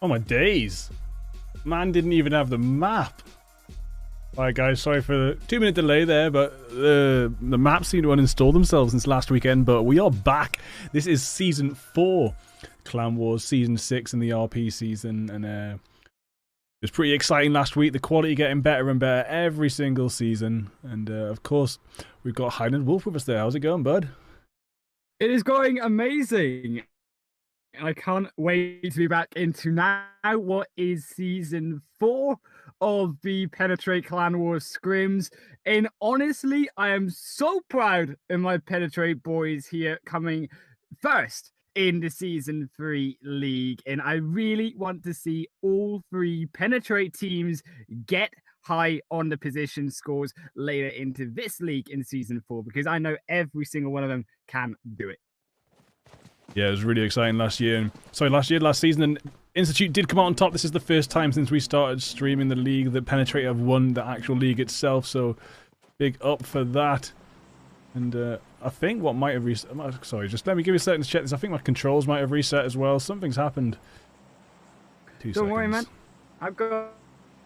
Oh my days. Man didn't even have the map. Alright guys, sorry for the 2-minute delay there, but the maps seem to uninstall themselves since last weekend, but we are back. This is Season 4, Clan Wars Season 6 in the RP season, and it was pretty exciting last week. The quality getting better and better every single season, and of course, we've got Highland Wolf with us there. How's it going, bud? It is going amazing. I can't wait to be back into now what is Season 4 of the Penetrate Clan Wars scrims. And honestly, I am so proud of my Penetrate boys here coming first in the Season 3 league. And I really want to see all three Penetrate teams get high on the position scores later into this league in Season 4, because I know every single one of them can do it. Yeah, it was really exciting last season, and Institute did come out on top. This is the first time since we started streaming the league that Penetrate have won the actual league itself, so big up for that. And I think what might have reset... Sorry, just let me give you a second to check this. I think my controls might have reset as well. Something's happened. Don't worry, man. I've got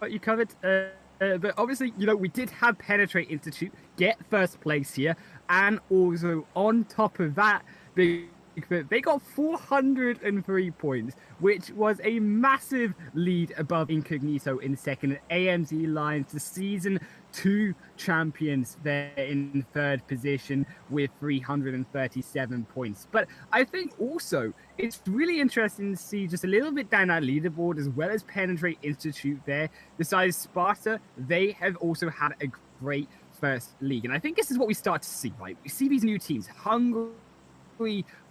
you covered. But obviously, you know, we did have Penetrate Institute get first place here, and also on top of that, they got 403 points, which was a massive lead above Incognito in second. AMZ Lions, the Season 2 champions, there in third position with 337 points. But I think also it's really interesting to see just a little bit down that leaderboard, as well as Penetrate Institute there. Besides Sparta, they have also had a great first league. And I think this is what we start to see, right? We see these new teams hungry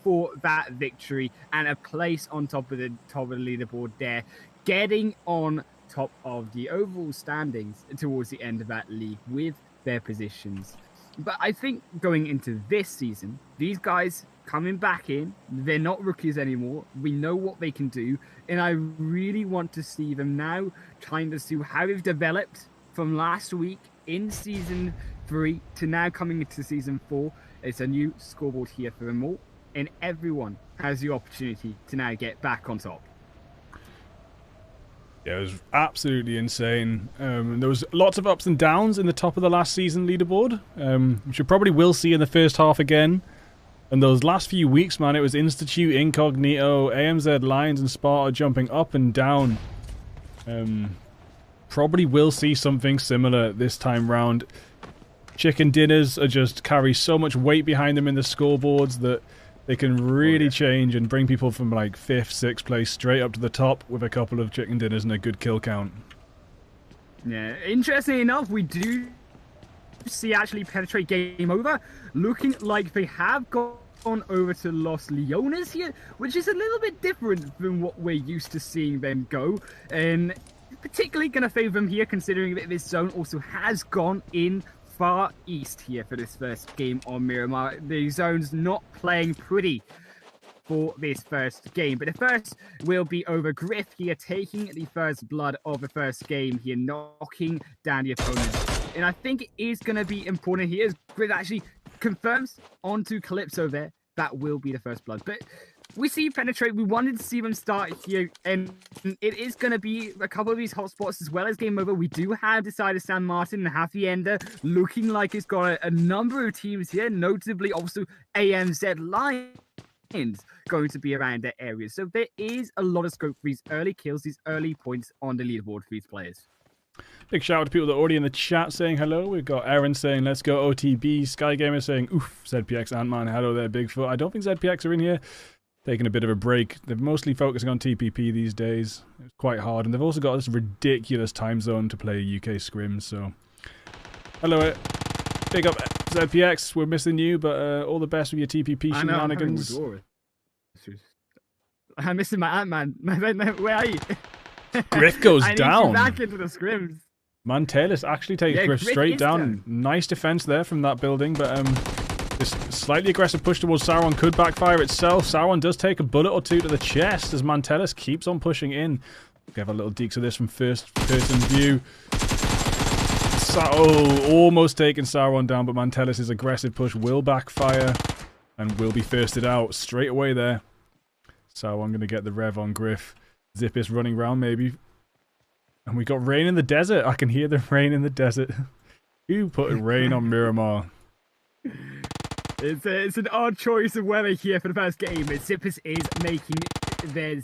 for that victory and a place on top of the leaderboard there, getting on top of the overall standings towards the end of that league with their positions. But I think going into this season, these guys coming back in, they're not rookies anymore. We know what they can do, and I really want to see them now trying to see how they've developed from last week in Season 3 to now coming into Season 4. It's a new scoreboard here for them all, and everyone has the opportunity to now get back on top. Yeah, it was absolutely insane. There was lots of ups and downs in the top of the last season leaderboard, which you probably will see in the first half again. And those last few weeks, man, it was Institute, Incognito, AMZ Lions, and Sparta jumping up and down. Probably will see something similar this time round. Chicken dinners are just carry so much weight behind them in the scoreboards that they can really change and bring people from like 5th, 6th place straight up to the top with a couple of chicken dinners and a good kill count. Yeah, interestingly enough, we do see actually Penetrate game over, looking like they have gone over to Los Leones here, which is a little bit different than what we're used to seeing them go, and particularly going to favor them here, considering that this zone also has gone in far east here for this first game on Miramar. The zone's not playing pretty for this first game, but the first will be over Griff here, taking the first blood of the first game here, knocking down the opponent. And I think it is going to be important here as Griff actually confirms onto Calypso there. That will be the first blood. But we see Penetrate. We wanted to see them start here, and it is going to be a couple of these hotspots as well as game over. We do have Decider San Martin and Hacienda looking like it's got a number of teams here, notably also AMZ Lions going to be around that area. So there is a lot of scope for these early kills, these early points on the leaderboard for these players. Big shout out to people that are already in the chat saying hello. We've got Aaron saying let's go OTB, Skygamer saying oof, ZPX Ant-Man, hello there Bigfoot. I don't think ZPX are in here. Taking a bit of a break. They're mostly focusing on TPP these days. It's quite hard. And they've also got this ridiculous time zone to play UK scrims, so... Hello, big up ZPX. We're missing you, but all the best with your TPP shenanigans. I'm missing my Ant-Man. Where are you? Griff goes I down. Need you back into the scrims. Mantelis actually takes Griff straight down. Nice defense there from that building, but... This slightly aggressive push towards Sauron could backfire itself. Sauron does take a bullet or two to the chest as Mantelis keeps on pushing in. We have a little deeks of this from first person view. Almost taking Sauron down, but Mantelis' aggressive push will backfire and will be firsted out straight away there. Sauron going to get the rev on Griff. Zippis running around maybe. And we got rain in the desert. I can hear the rain in the desert. Who put rain on Miramar? It's an odd choice of weather here for the first game. Zippis is making their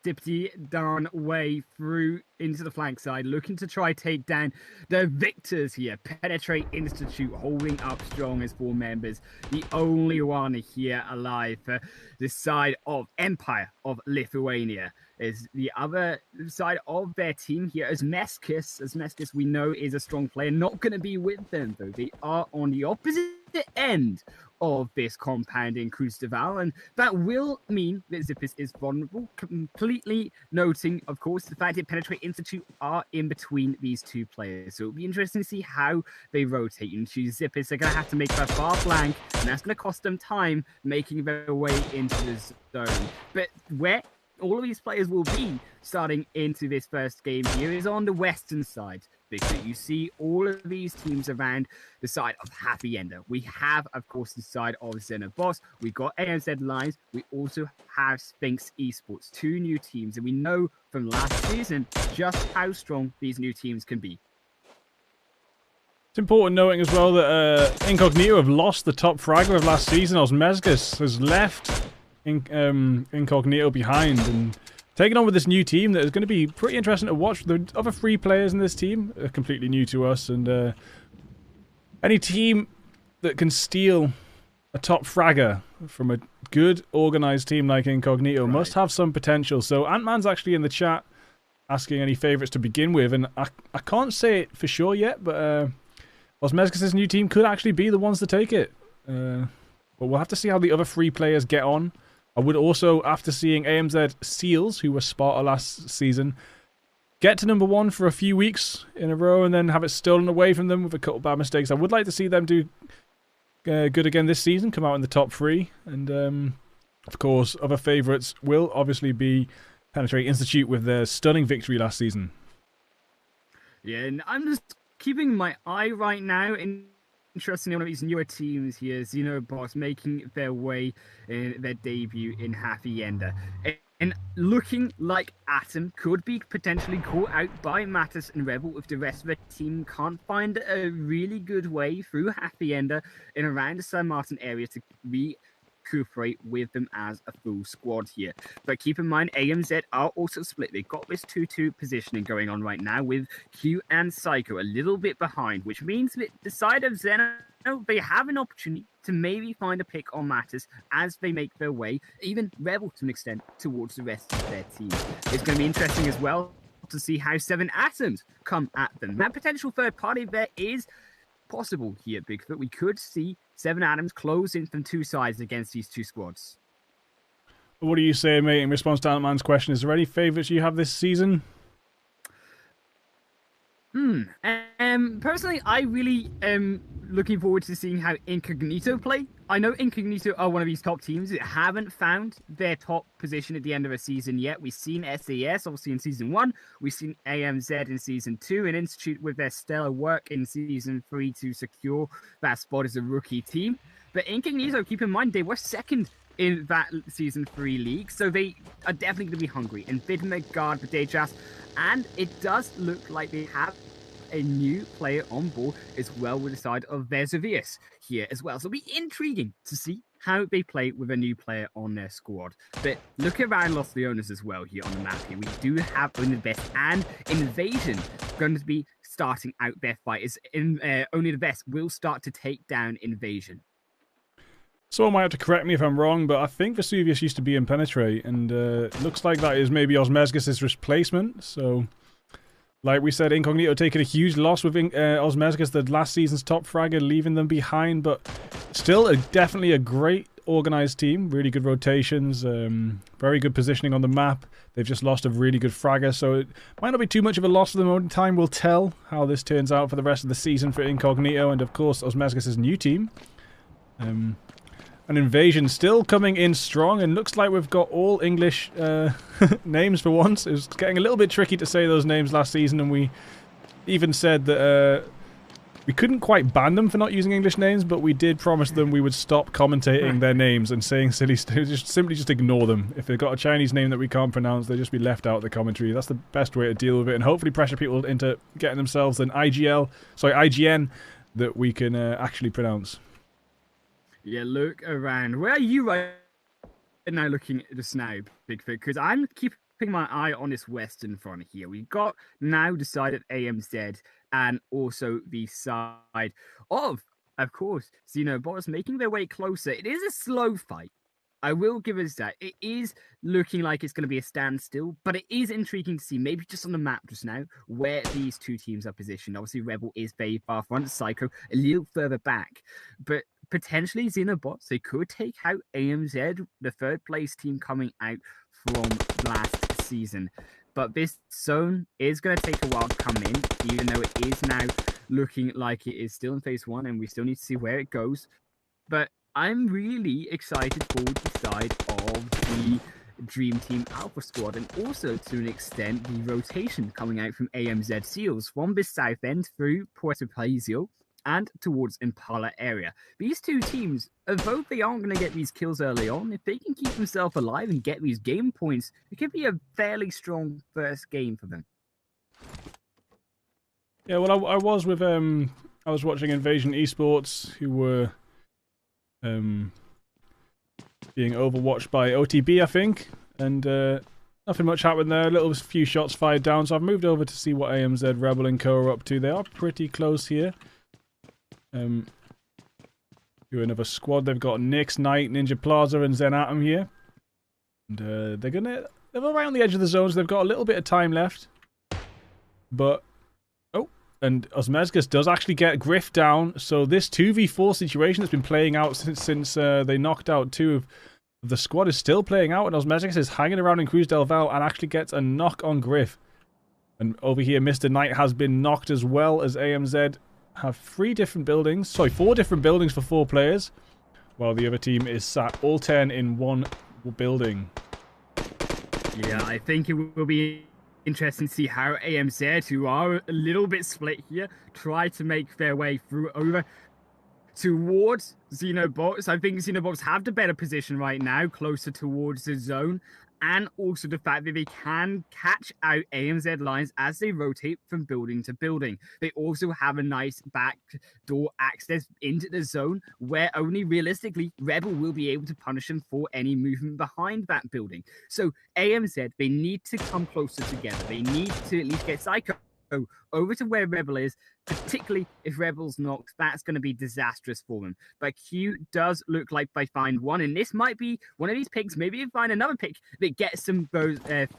zippity down way through into the flank side, looking to try take down the victors here. Penetrate Institute holding up strong as 4 members. The only one here alive for the side of Empire of Lithuania is the other side of their team here as Meskis. As Meskis we know is a strong player, not going to be with them though. They are on the opposite end of this compound in Crucival, and that will mean that Zippis is vulnerable, completely noting, of course, the fact that Penetrate Institute are in between these 2 players. So it'll be interesting to see how they rotate into Zippis. They're going to have to make that far flank, and that's going to cost them time making their way into the zone. But where all of these players will be starting into this first game here is on the western side, because you see all of these teams around the side of Happy Ender. We have, of course, the side of Xenoboss. We've got AMZ Lines. We also have Sphinx Esports, 2 new teams, and we know from last season just how strong these new teams can be. It's important noting as well that Incognito have lost the top fragger of last season. Osmezgus has left Incognito behind and taking on with this new team that is going to be pretty interesting to watch. The other 3 players in this team are completely new to us, and any team that can steal a top fragger from a good organized team like Incognito must have some potential. So Ant-Man's actually in the chat asking any favorites to begin with, and I can't say it for sure yet, but Osmezgus' new team could actually be the ones to take it. But we'll have to see how the other 3 players get on. I would also, after seeing AMZ Seals, who were Sparta last season, get to number 1 for a few weeks in a row and then have it stolen away from them with a couple of bad mistakes. I would like to see them do good again this season, come out in the top 3. And, of course, other favourites will obviously be Penetrate Institute with their stunning victory last season. Yeah, and I'm just keeping my eye right now interesting in one of these newer teams here, Xenoboss, making their way in their debut in Happy Ender. And looking like Atom could be potentially caught out by Mattis and Rebel if the rest of the team can't find a really good way through Happy Ender and around the San Martin area to recuperate with them as a full squad here. But keep in mind, AMZ are also split. They've got this 2-2 positioning going on right now with Q and Psycho a little bit behind, which means that the side of Zeno, they have an opportunity to maybe find a pick on Mattis as they make their way, even Rebel to an extent, towards the rest of their team. It's going to be interesting as well to see how 7 Atoms come at them. That potential third party there is possible here, Bigfoot. We could see 7 Atoms close in from 2 sides against these 2 squads. What do you say, mate, in response to Ant-Man's question? Is there any favourites you have this season? Personally, I really am looking forward to seeing how Incognito play. I know Incognito are one of these top teams that haven't found their top position at the end of a season yet. We've seen SAS, obviously, in Season 1. We've seen AMZ in Season 2, and Institute with their stellar work in Season 3 to secure that spot as a rookie team. But Incognito, keep in mind, they were second in that Season 3 league, so they are definitely going to be hungry. And Vidmer guard for Dejas, and it does look like they have a new player on board as well with the side of Vesuvius here as well. So it'll be intriguing to see how they play with a new player on their squad. But look around Los Leones as well here on the map here. We do have Only the Best and Invasion going to be starting out their fight. As Only the Best will start to take down Invasion. Someone might have to correct me if I'm wrong, but I think Vesuvius used to be in Penetrate, and it looks like that is maybe Osmezgus' replacement, so... Like we said, Incognito taking a huge loss with Osmezgus, the last season's top fragger, leaving them behind, but still definitely a great organised team. Really good rotations, very good positioning on the map. They've just lost a really good fragger, so it might not be too much of a loss for them. Only time will tell how this turns out for the rest of the season for Incognito, and of course Osmezgus' new team. An Invasion still coming in strong, and looks like we've got all English names for once. It was getting a little bit tricky to say those names last season, and we even said that We couldn't quite ban them for not using English names, but we did promise them we would stop commentating their names and saying silly stuff. Simply just ignore them. If they've got a Chinese name that we can't pronounce, they'll just be left out of the commentary. That's the best way to deal with it, and hopefully pressure people into getting themselves an IGN that we can actually pronounce. Yeah, look around. Where are you right now looking at this now, Bigfoot? Because I'm keeping my eye on this western front here. We've got now decided AMZ and also the side of course, Xenobots making their way closer. It is a slow fight. I will give us that. It is looking like it's going to be a standstill, but it is intriguing to see, maybe just on the map just now, where these two teams are positioned. Obviously, Rebel is very far front, Psycho a little further back, but potentially Xenobots, they could take out AMZ, the third place team coming out from last season. But this zone is going to take a while to come in, even though it is now looking like it is still in phase 1, and we still need to see where it goes. But I'm really excited for the side of the Dream Team Alpha Squad, and also to an extent the rotation coming out from AMZ Seals from the south end through Puerto Paisio and towards Impala area. These two teams, although they aren't going to get these kills early on, if they can keep themselves alive and get these game points, it could be a fairly strong first game for them. Yeah, well, I was with I was watching Invasion Esports, who were being overwatched by OTB, I think, and nothing much happened there. A few shots fired down, so I've moved over to see what AMZ, Rebel, and Co are up to. They are pretty close here. Do another squad. They've got Nyx, Knight, Ninja Plaza, and Zen Atom here, and they're right on the edge of the zone, so they've got a little bit of time left. But and Osmezgus does actually get Griff down, so this 2v4 situation that's been playing out since they knocked out two of the squad is still playing out, and Osmezgus is hanging around in Cruz del Val and actually gets a knock on Griff. And over here, Mr. Knight has been knocked as well, as AMZ have 4 different buildings for 4 players, while the other team is sat all 10 in one building. Yeah, I think it will be interesting to see how AMZ, who are a little bit split here, try to make their way through over towards Xenobots. I think Xenobots have the better position right now, closer towards the zone, and also the fact that they can catch out AMZ lines as they rotate from building to building. They also have a nice back door access into the zone where only realistically Rebel will be able to punish them for any movement behind that building. So AMZ, they need to come closer together. They need to at least get Psycho over to where Rebel is, particularly if Rebel's knocked. That's going to be disastrous for them. But Q does look like they find one, and this might be one of these picks. Maybe they find another pick that gets some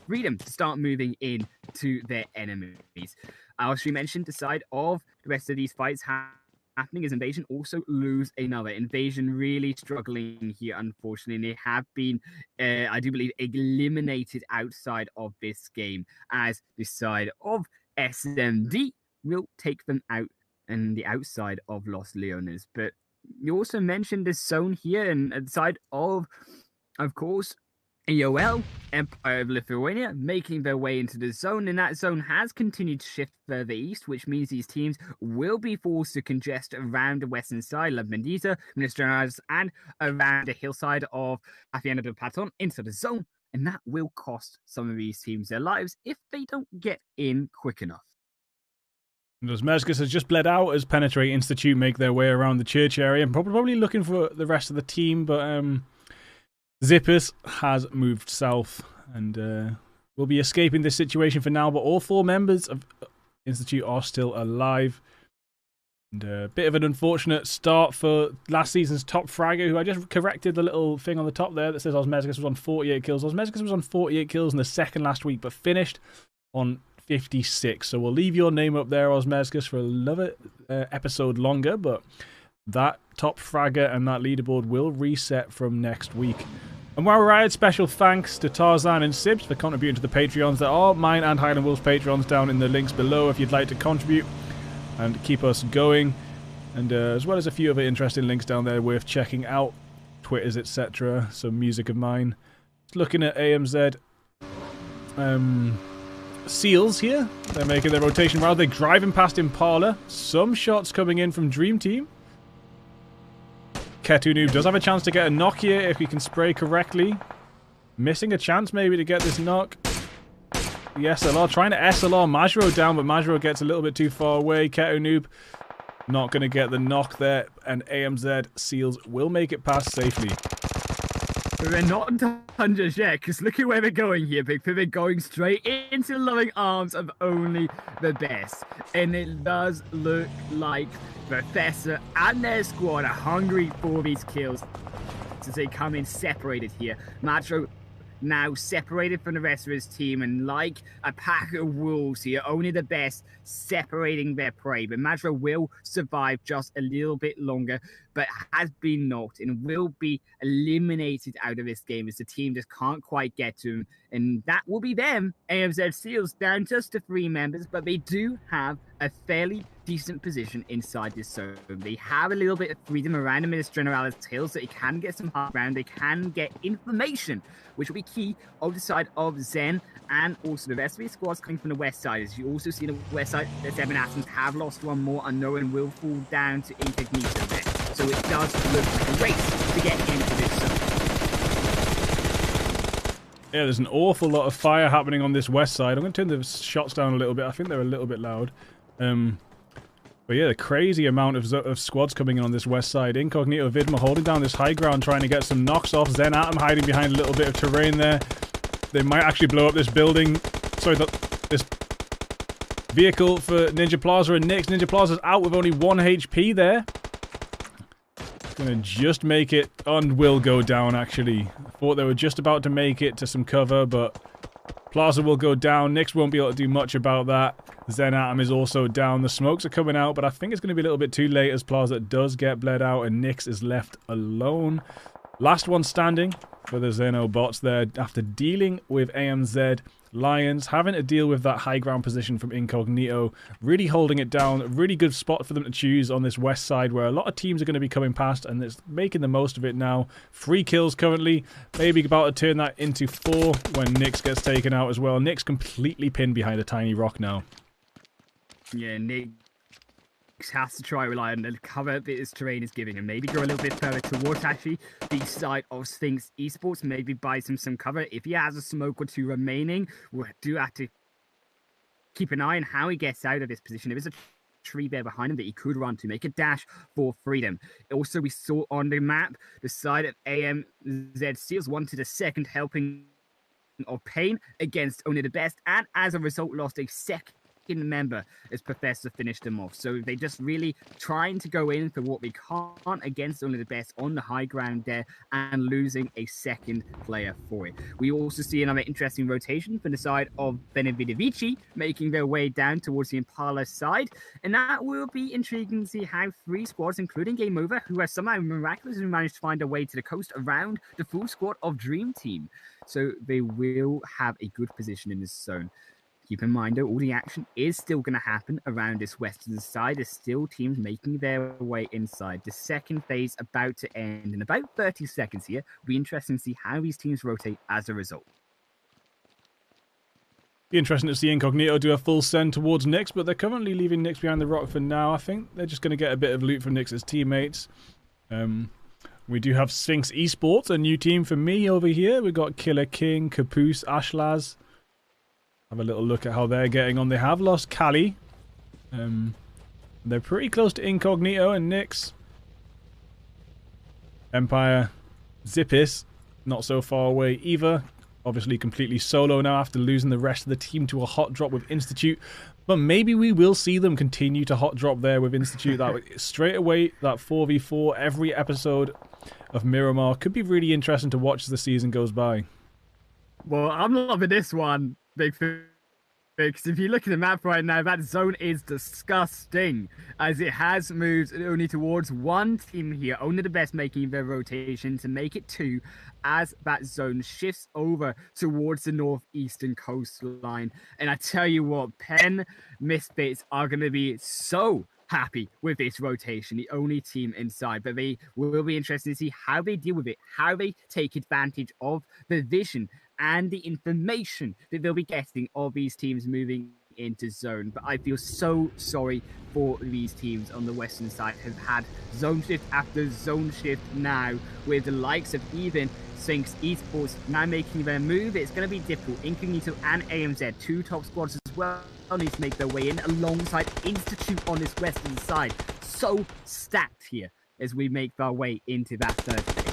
freedom to start moving in to their enemies. I also mentioned the side of the rest of these fights happening is Invasion also lose another. Invasion really struggling here, unfortunately. They have been, I do believe, eliminated outside of this game, as the side of SMD will take them out and the outside of Los Leones. But you also mentioned this zone here, and the side of course, EOL, Empire of Lithuania, making their way into the zone, and that zone has continued to shift further east, which means these teams will be forced to congest around the western side, La Bendita, Ministerials, and around the hillside of Hacienda del Patron into the zone. And that will cost some of these teams their lives if they don't get in quick enough. Osmezgus has just bled out as Penetrate Institute make their way around the church area. I'm probably looking for the rest of the team, but Zippers has moved south and will be escaping this situation for now. But all 4 members of Institute are still alive. And a bit of an unfortunate start for last season's top fragger, who I just corrected the little thing on the top there that says Osmezgus was on 48 kills. Osmezgus was on 48 kills in the second last week, but finished on 56. So we'll leave your name up there, Osmezgus, for another episode longer, but that top fragger and that leaderboard will reset from next week. And while we're at it, special thanks to Tarzan and Sibs for contributing to the Patreons. There are mine and Highland Wolf's Patreons down in the links below if you'd like to contribute and keep us going, and as well as a few other interesting links down there worth checking out, Twitters, etc. Some music of mine. Just looking at AMZ, Seals here. They're making their rotation round. They're driving past Impala. Some shots coming in from Dream Team. Ketunu does have a chance to get a knock here if he can spray correctly. Missing a chance maybe to get this knock. The SLR trying to SLR Majro down, but Majro gets a little bit too far away. Ketunu not going to get the knock there, and AMZ Seals will make it past safely. But we're not done just yet, because look at where we're going here, Bigfoot. We're going straight into the loving arms of only the best. And it does look like Professor and their squad are hungry for these kills, as they come in separated here. Macho now separated from the rest of his team, and like a pack of wolves here, only the best separating their prey. But Majro will survive just a little bit longer, but has been knocked and will be eliminated out of this game as the team just can't quite get to him. And that will be them. AMZ Seals down just to 3 members, but they do have a fairly decent position inside this zone. They have a little bit of freedom around the Minister General's tail, so they can get some hard ground. They can get information, which will be key on the side of Zen, and also the rest of these squads coming from the west side. As you also see on the west side, the 7 Assassins have lost one more, and no one will fall down to Incognito there. So it does look like a race to get into this zone. Yeah, there's an awful lot of fire happening on this west side. I'm going to turn the shots down a little bit. I think they're a little bit loud. But yeah, the crazy amount of squads coming in on this west side. Incognito Vidma holding down this high ground, trying to get some knocks off. Zen Atom hiding behind a little bit of terrain there. They might actually blow up this building. Sorry, this vehicle for Ninja Plaza and Nyx. Ninja Plaza's out with only 1 HP there. Gonna just make it, and will go down actually. I thought they were just about to make it to some cover, but Plaza will go down. Nyx won't be able to do much about that. Zen Atom is also down. The smokes are coming out, but I think it's going to be a little bit too late as Plaza does get bled out and Nyx is left alone. Last one standing for the Zeno bots there after dealing with AMZ Lions, having to deal with that high ground position from Incognito, really holding it down. A really good spot for them to choose on this west side where a lot of teams are going to be coming past, and it's making the most of it now. 3 kills currently, maybe about to turn that into 4 when Nyx gets taken out as well. Nyx completely pinned behind a tiny rock now. Yeah, Nyx has to try rely on the cover that his terrain is giving him. Maybe go a little bit further towards actually the side of Sphinx Esports. Maybe buys him some cover. If he has a smoke or 2 remaining, we'll do have to keep an eye on how he gets out of this position. There is a tree there behind him that he could run to make a dash for freedom. Also, we saw on the map the side of AMZ Seals wanted a second helping of pain against only the best, and as a result lost a second member as Professor finished them off. So they just really trying to go in for what we can't against only the best on the high ground there, and losing a second player for it. We also see another interesting rotation from the side of Benevidevici making their way down towards the Impala side, and that will be intriguing to see how 3 squads, including Game Over, who have somehow miraculously managed to find a way to the coast around the full squad of Dream Team. So they will have a good position in this zone. Keep in mind, though, all the action is still going to happen around this western side. There's still teams making their way inside. The second phase about to end in about 30 seconds here. It'll be interesting to see how these teams rotate as a result. Be interesting to see Incognito do a full send towards Nyx, but they're currently leaving Nyx behind the rock for now. I think they're just going to get a bit of loot from Nyx's teammates. We do have Sphinx Esports, a new team for me over here. We've got Killer King, Caboose, Ashlaz. Have a little look at how they're getting on. They have lost Kali. They're pretty close to Incognito and Nyx. Empire, Zippis, not so far away either. Obviously completely solo now after losing the rest of the team to a hot drop with Institute. But maybe we will see them continue to hot drop there with Institute. That straight away, that 4v4 every episode of Miramar could be really interesting to watch as the season goes by. Well, I'm loving this one, Bigfoot, because if you look at the map right now, that zone is disgusting, as it has moved only towards 1 team here, only the best making their rotation to make it 2, as that zone shifts over towards the northeastern coastline. And I tell you what, Penn Misfits are going to be so happy with this rotation, the only team inside, but they will be interested to see how they deal with it, how they take advantage of the vision and the information that they'll be getting of these teams moving into zone. But I feel so sorry for these teams on the western side have had zone shift after zone shift now, with the likes of even Sphinx Esports now making their move. It's going to be difficult. Incognito and AMZ, two top squads as well, need to make their way in alongside Institute on this western side. So stacked here as we make our way into that third phase.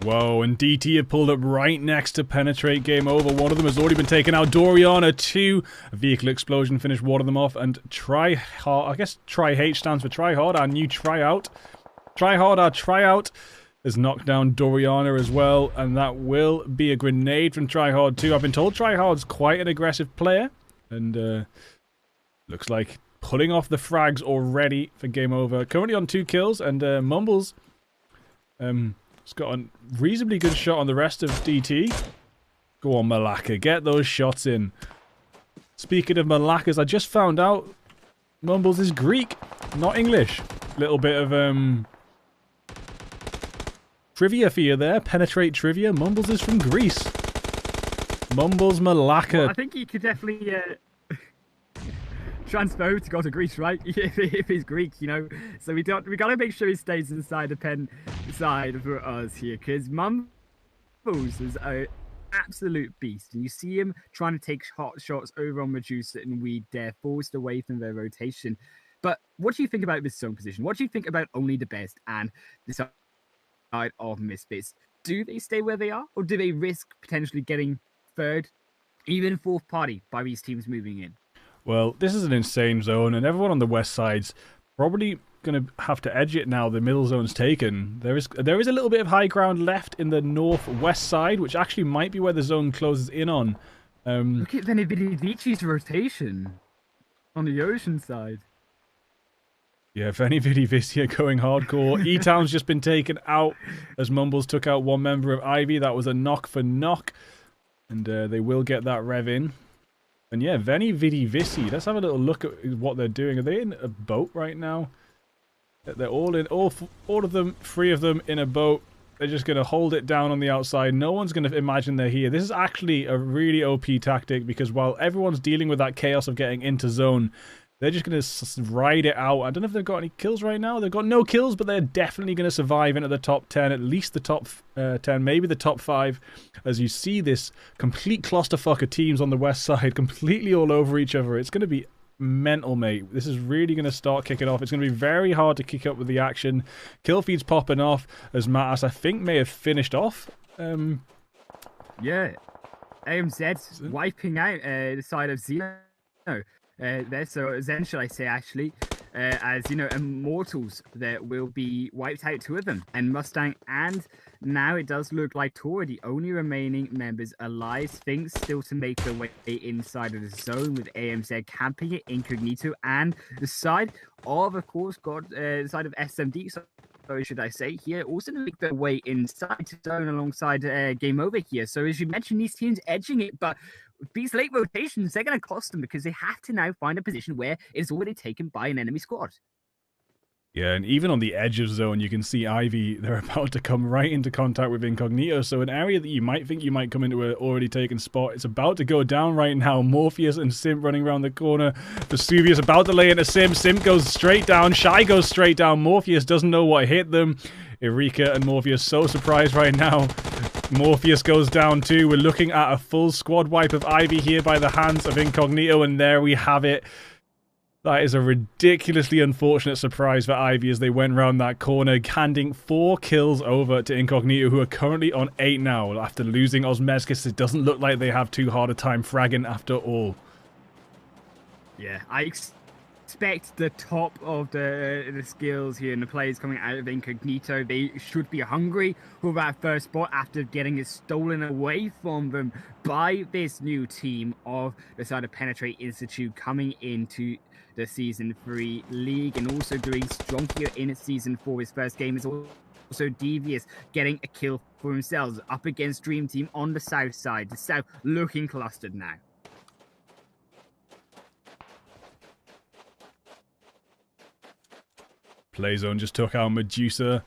Whoa, and DT have pulled up right next to penetrate. Game over. One of them has already been taken out. Doriana 2. A vehicle explosion finished one of them off. And try hard, I guess try H stands for try hard. Our new tryout. Try hard, our tryout has knocked down Doriana as well. And that will be a grenade from Tryhard 2. I've been told Tryhard's quite an aggressive player. And looks like pulling off the frags already for game over. Currently on 2 kills. And Mumbles has got a reasonably good shot on the rest of DT. Go on, Malaka. Get those shots in. Speaking of Malakas, I just found out Mumbles is Greek, not English. Little bit of trivia for you there. Penetrate trivia. Mumbles is from Greece. Mumbles Malaka. Well, I think you could definitely transfer to go to Greece, right? if he's Greek, you know. So we got to make sure he stays inside the pen side for us here, because Mumbles is an absolute beast, and you see him trying to take hot shots over on Medusa and Weed there, forced away from their rotation. But what do you think about this zone position? What do you think about only the best and the side of Misfits? Do they stay where they are, or do they risk potentially getting third, even fourth party by these teams moving in? Well, this is an insane zone, and everyone on the west side's probably going to have to edge it now. The middle zone's taken. There is a little bit of high ground left in the northwest side, which actually might be where the zone closes in on. Look at Venividici's rotation on the ocean side. Yeah, Venividivici going hardcore. E-Town's just been taken out as Mumbles took out one member of Ivy. That was a knock for knock, and they will get that rev in. And yeah, Venividivici. Let's have a little look at what they're doing. Are they in a boat right now? They're all in, all of them, 3 of them in a boat. They're just going to hold it down on the outside. No one's going to imagine they're here. This is actually a really OP tactic, because while everyone's dealing with that chaos of getting into zone, they're just going to ride it out. I don't know if they've got any kills right now. They've got no kills, but they're definitely going to survive into the top 10, at least the top 10, maybe the top 5, as you see this complete clusterfuck of teams on the west side completely all over each other. It's going to be mental, mate. This is really going to start kicking off. It's going to be very hard to kick up with the action. Kill feed's popping off as Mattas, I think, may have finished off. Yeah. AMZ wiping out the side of Xeno. There, so Zen, should I say, actually, as you know, Immortals that will be wiped out, 2 of them, and Mustang, and now it does look like Tora, the only remaining members alive. Sphinx still to make their way inside of the zone, with AMZ camping it, Incognito, and the side of course, got the side of SMD. So should I say here, also to make their way inside to zone alongside Game Over here. So as you mentioned, these teams edging it, but these late rotations, they're going to cost them, because they have to now find a position where it's already taken by an enemy squad. Yeah, and even on the edge of zone, you can see Ivy, they're about to come right into contact with Incognito. So an area that you might think you might come into an already taken spot, it's about to go down right now. Morpheus and Simp running around the corner. Vesuvius about to lay into Simp. Simp goes straight down. Shy goes straight down. Morpheus doesn't know what hit them. Eureka and Morpheus so surprised right now. Morpheus goes down too. We're looking at a full squad wipe of Ivy here by the hands of Incognito, and there we have it. That is a ridiculously unfortunate surprise for Ivy as they went round that corner, handing 4 kills over to Incognito, who are currently on 8 now. After losing Osmeskis, it doesn't look like they have too hard a time fragging after all. Yeah, I expect the top of the skills here and the players coming out of Incognito. They should be hungry for that first spot after getting it stolen away from them by this new team of the side of Penetrate Institute coming into the Season 3 League, and also doing strong here in Season 4. His first game is also Devious getting a kill for themselves up against Dream Team on the south side. The south looking clustered now. Playzone just took out Medusa.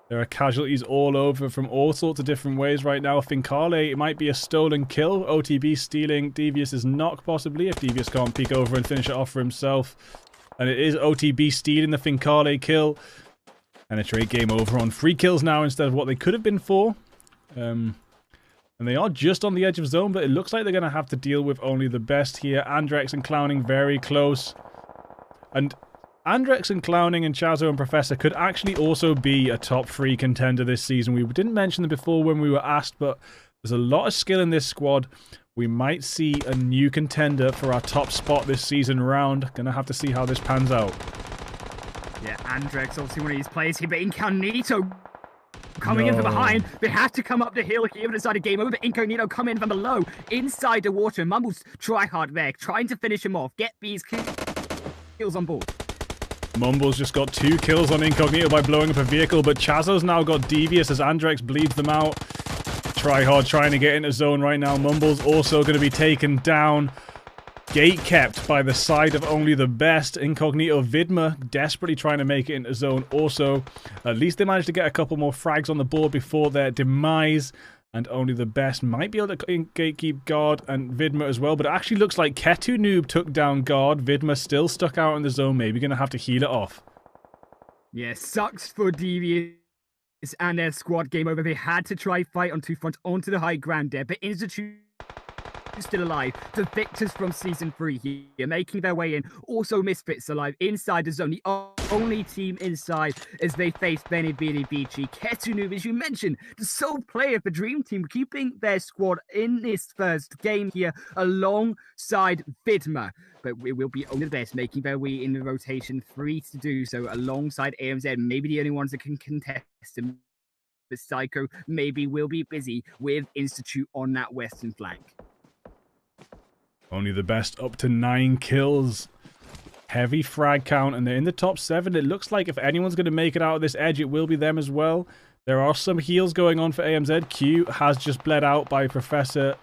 There are casualties all over from all sorts of different ways right now. Fincale, it might be a stolen kill. OTB stealing Devious' knock, possibly, if Devious can't peek over and finish it off for himself. And it is OTB stealing the Fincale kill. Penetrate game over on 3 kills now instead of what they could have been 4. And they are just on the edge of zone, but it looks like they're going to have to deal with only the best here. Andrex and Clowning very close. And Andrex and Clowning and Chazo and Professor could actually also be a top 3 contender this season. We didn't mention them before when we were asked, but there's a lot of skill in this squad. We might see a new contender for our top spot this season round. Gonna have to see how this pans out. Yeah, Andrex, obviously one of these players here, but Incognito coming in from behind. They have to come up the hill here, but decided game over. Incognito come in from below, inside the water. Mumbles try hard there, trying to finish him off, get these kills on board. Mumbles just got 2 kills on Incognito by blowing up a vehicle, but Chazo's now got Devious as Andrex bleeds them out. Tryhard trying to get into zone right now. Mumbles also going to be taken down. Gate kept by the side of only the best. Incognito Vidma desperately trying to make it into zone also. At least they managed to get a couple more frags on the board before their demise. And only the best might be able to gatekeep Guard and Vidma as well. But it actually looks like Ketu Noob took down Guard. Vidma still stuck out in the zone. Maybe going to have to heal it off. Yeah, sucks for Devious and their squad. Game over. They had to try fight on 2 fronts onto the high ground there. But Institute still alive. The victors from Season 3 here, making their way in. Also Misfits alive inside the zone. The only team inside as they face Benny Vici. Ketu Noob, as you mentioned, the sole player for Dream Team, keeping their squad in this first game here alongside Vidma. But it will be only the best making their way in the rotation 3 to do so alongside AMZ. Maybe the only ones that can contest them. But Psycho maybe will be busy with Institute on that western flank. Only the best up to 9 kills. Heavy frag count, and they're in the top 7. It looks like if anyone's going to make it out of this edge, it will be them as well. There are some heals going on for AMZ. Q has just bled out by Professor,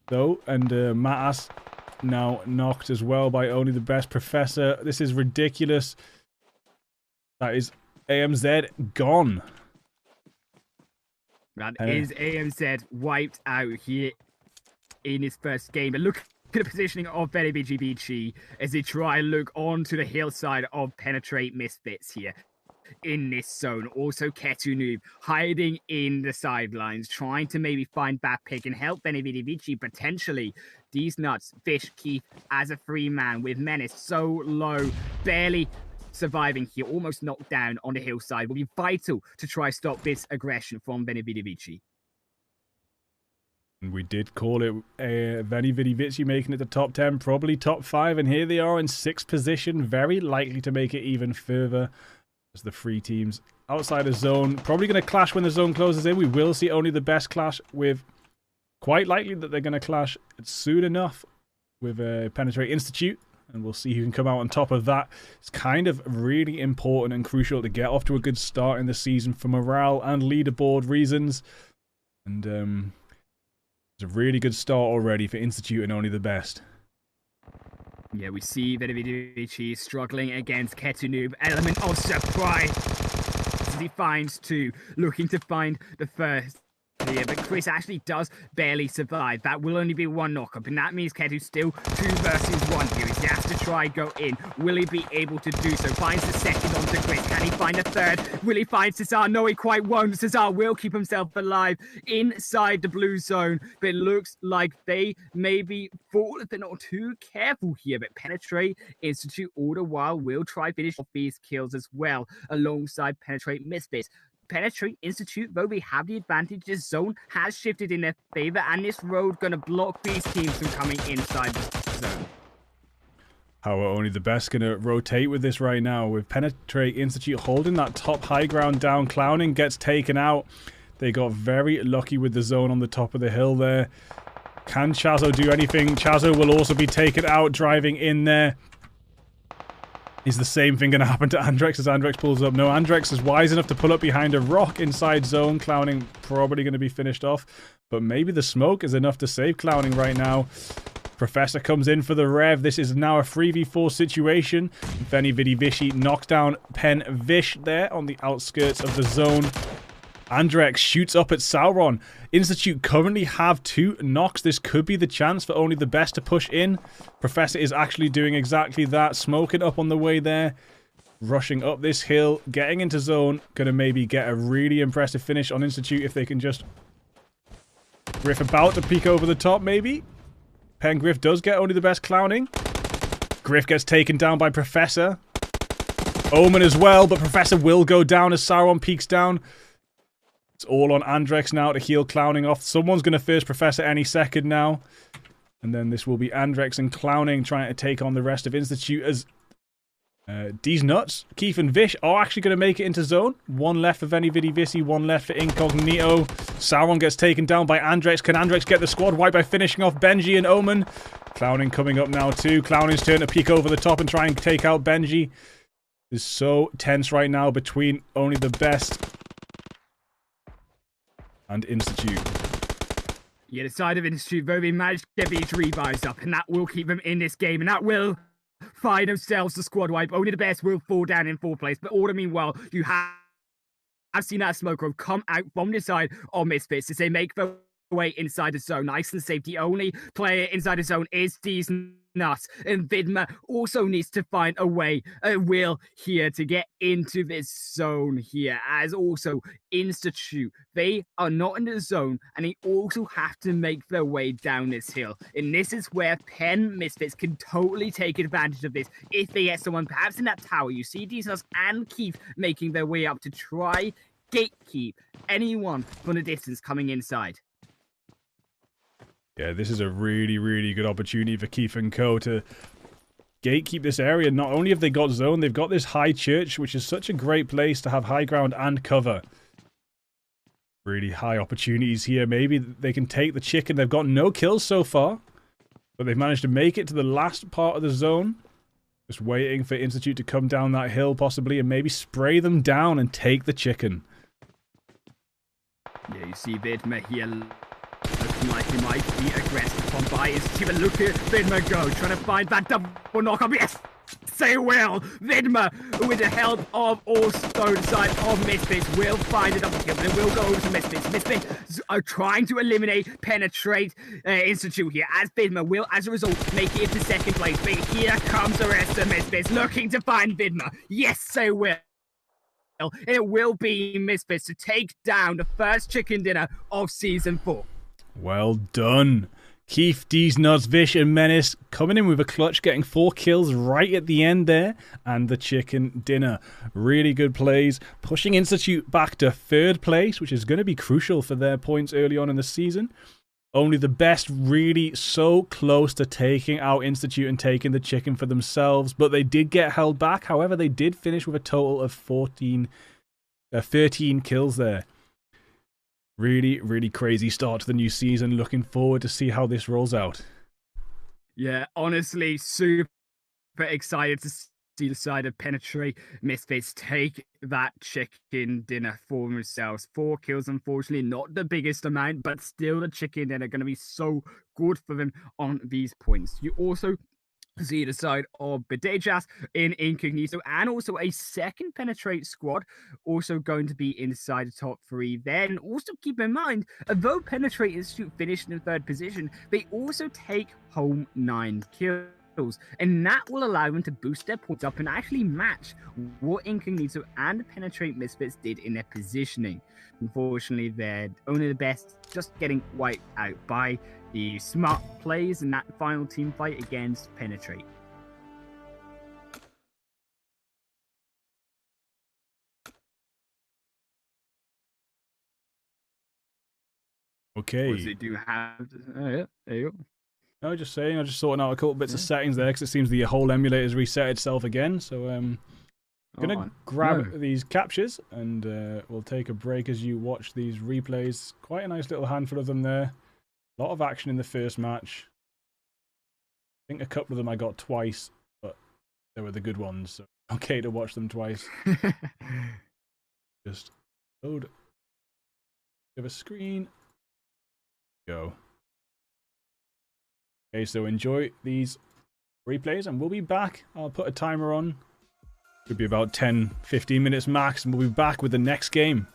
though, and Matas now knocked as well by only the best. Professor, this is ridiculous. That is AMZ gone. That is AMZ wiped out here in his first game. But look at the positioning of Benny Vici as they try and look onto the hillside of Penetrate Misfits here in this zone. Also Ketu Noob hiding in the sidelines, trying to maybe find Batpick and help Benny Vici potentially. These nuts, Fish, Keith as a free man with Menace so low, barely surviving here, almost knocked down on the hillside, will be vital to try stop this aggression from Benny Vici. We did call it Benny Vici making it the top 10, probably top 5, and here they are in 6th position, very likely to make it even further as the 3 teams outside of zone. Probably going to clash when the zone closes in. We will see only the best clash with, quite likely that they're going to clash soon enough with Penetrate Institute, and we'll see who can come out on top of that. It's kind of really important and crucial to get off to a good start in the season for morale and leaderboard reasons, and it's a really good start already for Institute and only the best. Yeah, we see Benny Vici struggling against Ketu Noob. Element of surprise as he finds 2, looking to find the first here. But Chris actually does barely survive. That will only be 1 knockup, and that means Ketu's still 2 versus 1 here. He has to try go in. Will he be able to do so? Finds the second onto Chris. Can he find a third? Will he find Cesar? No, he quite won't. Cesar will keep himself alive inside the blue zone, but it looks like they maybe fall if they're not too careful here. But Penetrate Institute all the while will try finish off these kills as well alongside Penetrate Misfits. Penetrate Institute, though we have the advantage, this zone has shifted in their favor, and this road gonna block these teams from coming inside the zone. How are only the best gonna rotate with this right now, with Penetrate Institute holding that top high ground down. Clowning gets taken out. They got very lucky with the zone on the top of the hill there. Can Chazo do anything? Chazo will also be taken out, driving in there. Is the same thing going to happen to Andrex as Andrex pulls up? No, Andrex is wise enough to pull up behind a rock inside zone. Clowning probably going to be finished off, but maybe the smoke is enough to save Clowning right now. Professor comes in for the rev. This is now a 3v4 situation. Veni Vidi Vici knocks down Pen Vish there on the outskirts of the zone. Andrex shoots up at Sauron. Institute currently have 2 knocks. This could be the chance for only the best to push in. Professor is actually doing exactly that. Smoking up on the way there. Rushing up this hill. Getting into zone. Gonna maybe get a really impressive finish on Institute if they can just... Griff about to peek over the top, maybe. Griff does get only the best clowning. Griff gets taken down by Professor. Omen as well, but Professor will go down as Sauron peeks down. It's all on Andrex now to heal clowning off. Someone's going to first Professor any second now. And then this will be Andrex and clowning trying to take on the rest of Institute as D's nuts. Keith and Vish are actually going to make it into zone. 1 left for Veni Vidi Vici, 1 left for Incognito. Sauron gets taken down by Andrex. Can Andrex get the squad wipe by finishing off Benji and Omen? Clowning coming up now too. Clowning's turn to peek over the top and try and take out Benji. It's so tense right now between only the best and Institute. Yeah, the side of Institute, though, they managed to get these revives up, and that will keep them in this game, and that will find themselves the squad wipe. Only the best will fall down in 4th place, but all the meanwhile, you have seen that smoke road come out from the side of Misfits as they make their way inside the zone. Nice and safe. The only player inside the zone is these nuts, and Vidma also needs to find a way, a will here to get into this zone here, as also Institute, they are not in the zone, and they also have to make their way down this hill, and this is where Penn Misfits can totally take advantage of this if they get someone perhaps in that tower. You see these nuts and Keith making their way up to try gatekeep anyone from the distance coming inside. Yeah, this is a really, really good opportunity for Keith and Co. to gatekeep this area. Not only have they got zone, they've got this high church, which is such a great place to have high ground and cover. Really high opportunities here. Maybe they can take the chicken. They've got no kills so far, but they've managed to make it to the last part of the zone. Just waiting for Institute to come down that hill, possibly, and maybe spray them down and take the chicken. Yeah, you see Vidma here looking like he might be aggressive upon by his team. And look at Vidma go, trying to find that double knock up. Yes, say well. Vidma, with the help of all stone side of Misfits, will find a double kill, but it will go over to Misfits. Misfits are trying to eliminate, penetrate Institute here, as Vidma will, as a result, make it into 2nd place. But here comes the rest of Misfits, looking to find Vidma. Yes, they will. It will be Misfits to take down the first chicken dinner of Season 4. Well done. Keith, D's Nuts, Vish, and Menace coming in with a clutch, getting 4 kills right at the end there, and the chicken dinner. Really good plays, pushing Institute back to 3rd place, which is going to be crucial for their points early on in the season. Only the best really so close to taking out Institute and taking the chicken for themselves, but they did get held back. However, they did finish with a total of 13 kills there. Really, really crazy start to the new season. Looking forward to see how this rolls out. Yeah, honestly, super excited to see the side of Penetrate Misfits take that chicken dinner for themselves. 4 kills, unfortunately, not the biggest amount, but still the chicken dinner going to be so good for them on these points. You also see the side of Bedejas in Incognito, and also a 2nd Penetrate squad also going to be inside the top 3. Then also keep in mind, although Penetrate Institute finished in 3rd position, they also take home 9 kills, and that will allow them to boost their points up and actually match what Incognito and Penetrate Misfits did in their positioning. Unfortunately, they're only the best, just getting wiped out by the smart plays in that final team fight against Penetrate. Okay. What does it do have? Oh, yeah, there you go. I was just saying, I was just sorting out a couple bits of settings there, because it seems the whole emulator has reset itself again. So I'm gonna grab these captures, and we'll take a break as you watch these replays. Quite a nice little handful of them there. A lot of action in the first match. I think a couple of them I got twice, but they were the good ones, so okay to watch them twice. Just load of a screen. Go. Okay, so enjoy these replays, and we'll be back. I'll put a timer on. Could be about 10-15 minutes max, and we'll be back with the next game.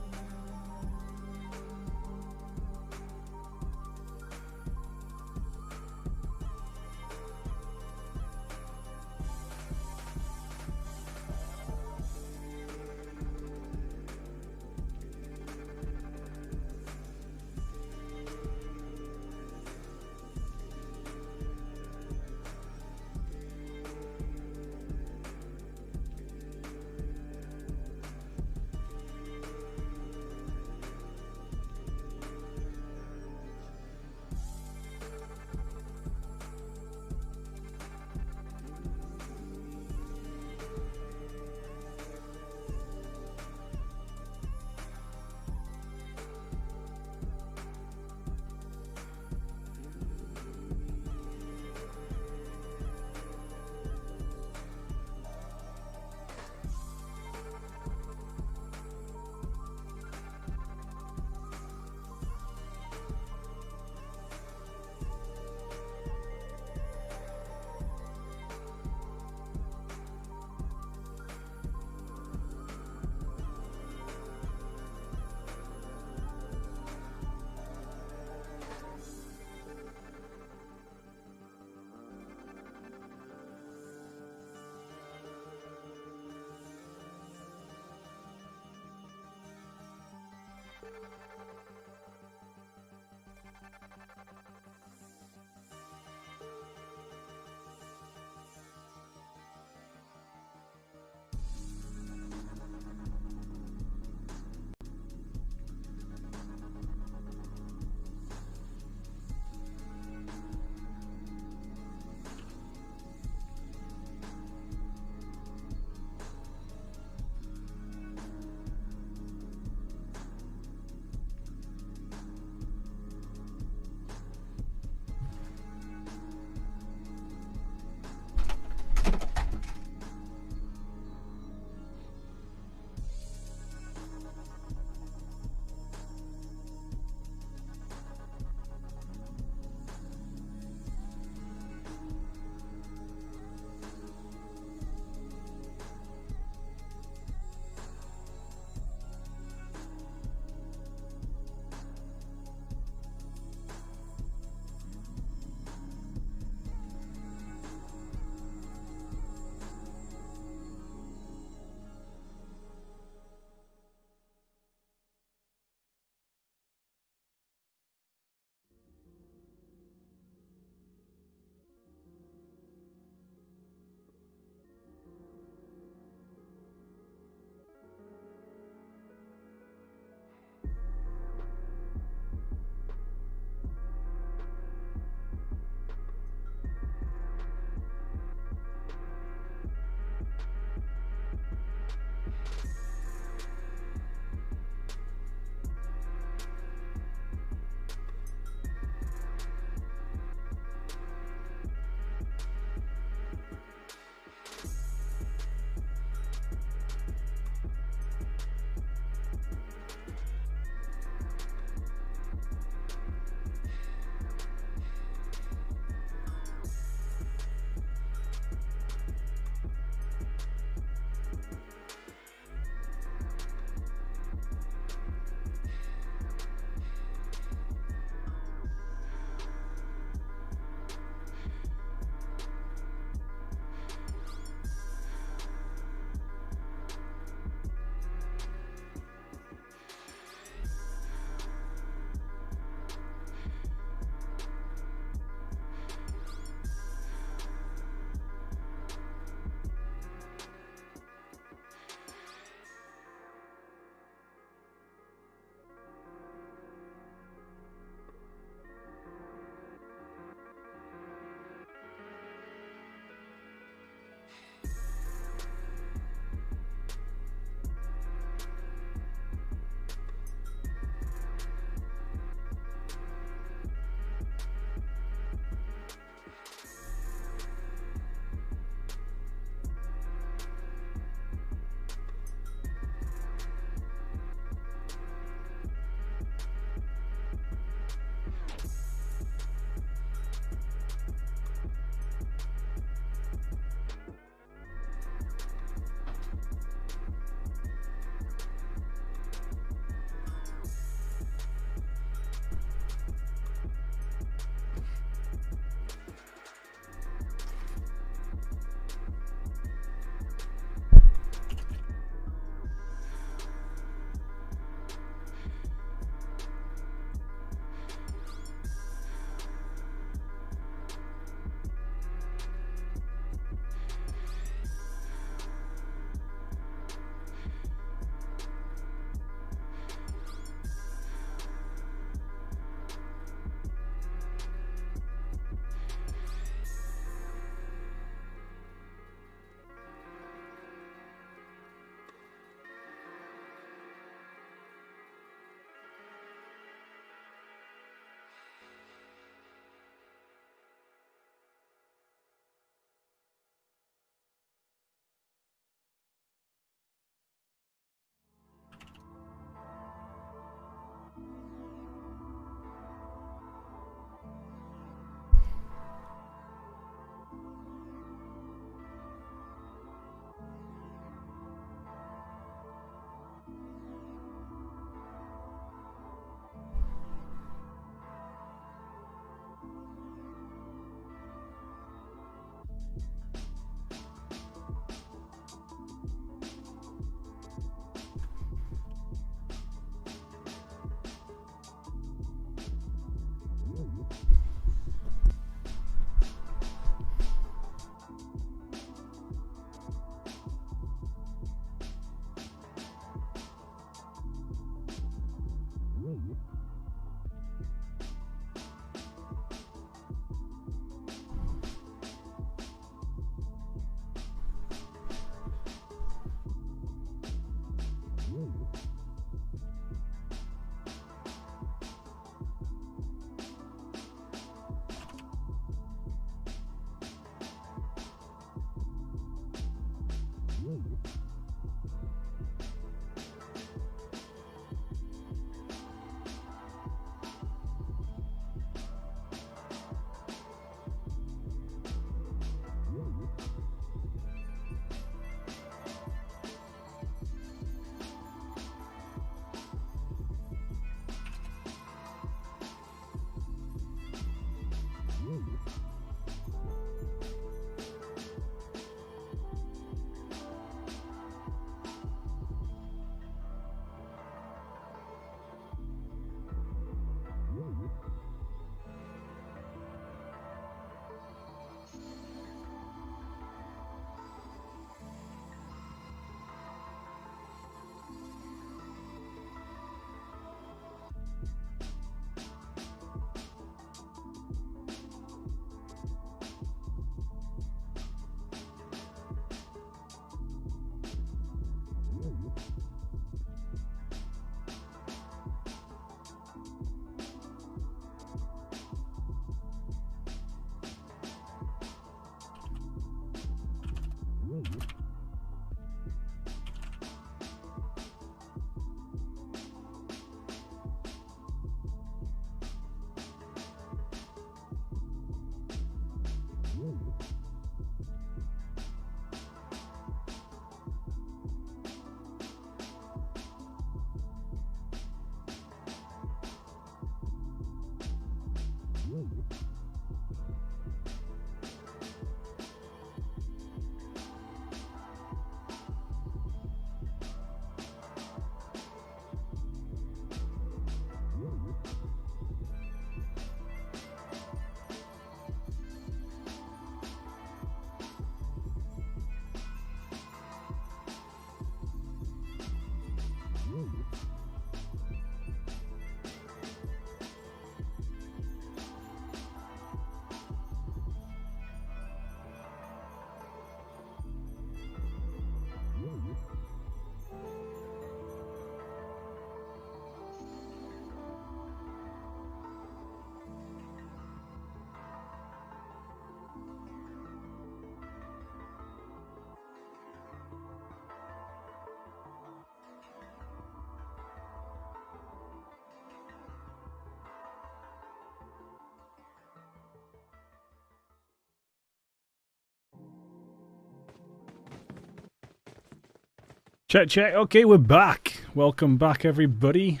Check, check. Okay, we're back. Welcome back, everybody.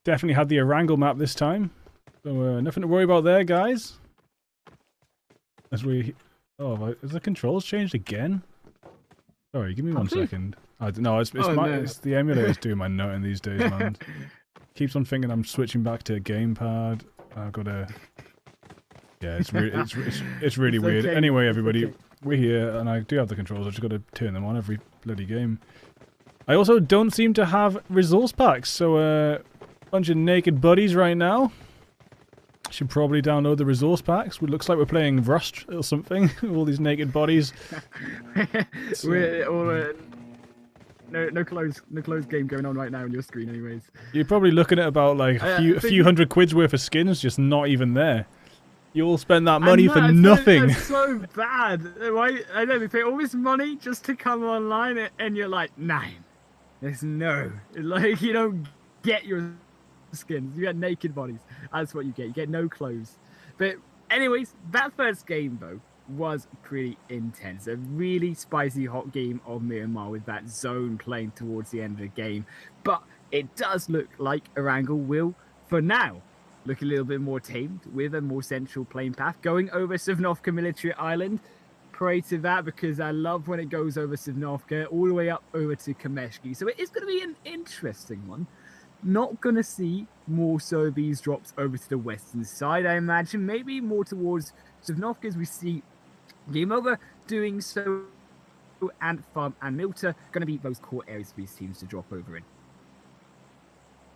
Definitely had the Erangel map this time. So, nothing to worry about there, guys. As we... Oh, has the controls changed again? Sorry, give me 1 second. I don't know, it's the emulator's doing my nutting these days, man. Keeps on thinking I'm switching back to gamepad. I've got to... Yeah, it's really weird. Okay. Anyway, everybody, we're here, and I do have the controls. I've just got to turn them on every bloody game. I also don't seem to have resource packs, so bunch of naked buddies right now. Should probably download the resource packs. It looks like we're playing Rust or something. All these naked bodies. We're all no closed game going on right now on your screen, anyways. You're probably looking at about like a few hundred quid's worth of skins, just not even there. You all spend that money for nothing. It's so bad. Why? I don't know. They pay all this money just to come online, and you're like, nah, there's no. Like, you don't get your skins. You get naked bodies. That's what you get. You get no clothes. But anyways, that first game though was pretty intense. A really spicy hot game of Miramar with that zone playing towards the end of the game. But it does look like Erangel will, for now, look a little bit more tamed with a more central playing path. Going over Sivnovka Military Island. Pray to that, because I love when it goes over Sivnovka all the way up over to Kameshki. So it is going to be an interesting one. Not going to see more so these drops over to the western side, I imagine. Maybe more towards Sivnovka as we see Game Over doing so, and Farm and Milta going to be those core areas for these teams to drop over in.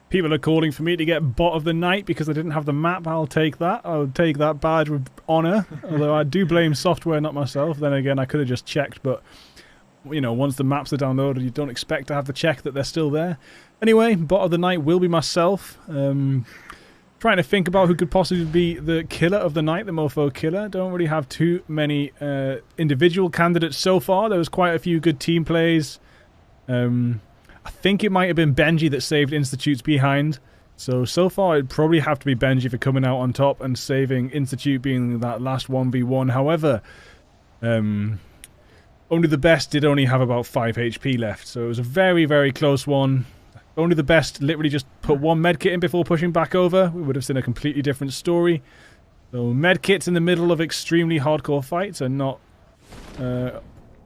People are calling for me to get bot of the night because I didn't have the map. I'll take that. I'll take that badge with honour. Although I do blame software, not myself. Then again, I could have just checked. But, you know, once the maps are downloaded, you don't expect to have to check that they're still there. Anyway, bot of the night will be myself. Trying to think about who could possibly be the killer of the night, the mofo killer. Don't really have too many individual candidates so far. There was quite a few good team plays. I think it might have been Benji that saved Institute's behind. So far it'd probably have to be Benji for coming out on top and saving Institute being that last 1v1. However, only the best did only have about 5 HP left. So it was a very, very close one. Only the best literally just put one medkit in before pushing back over. We would have seen a completely different story. So medkits in the middle of extremely hardcore fights are not...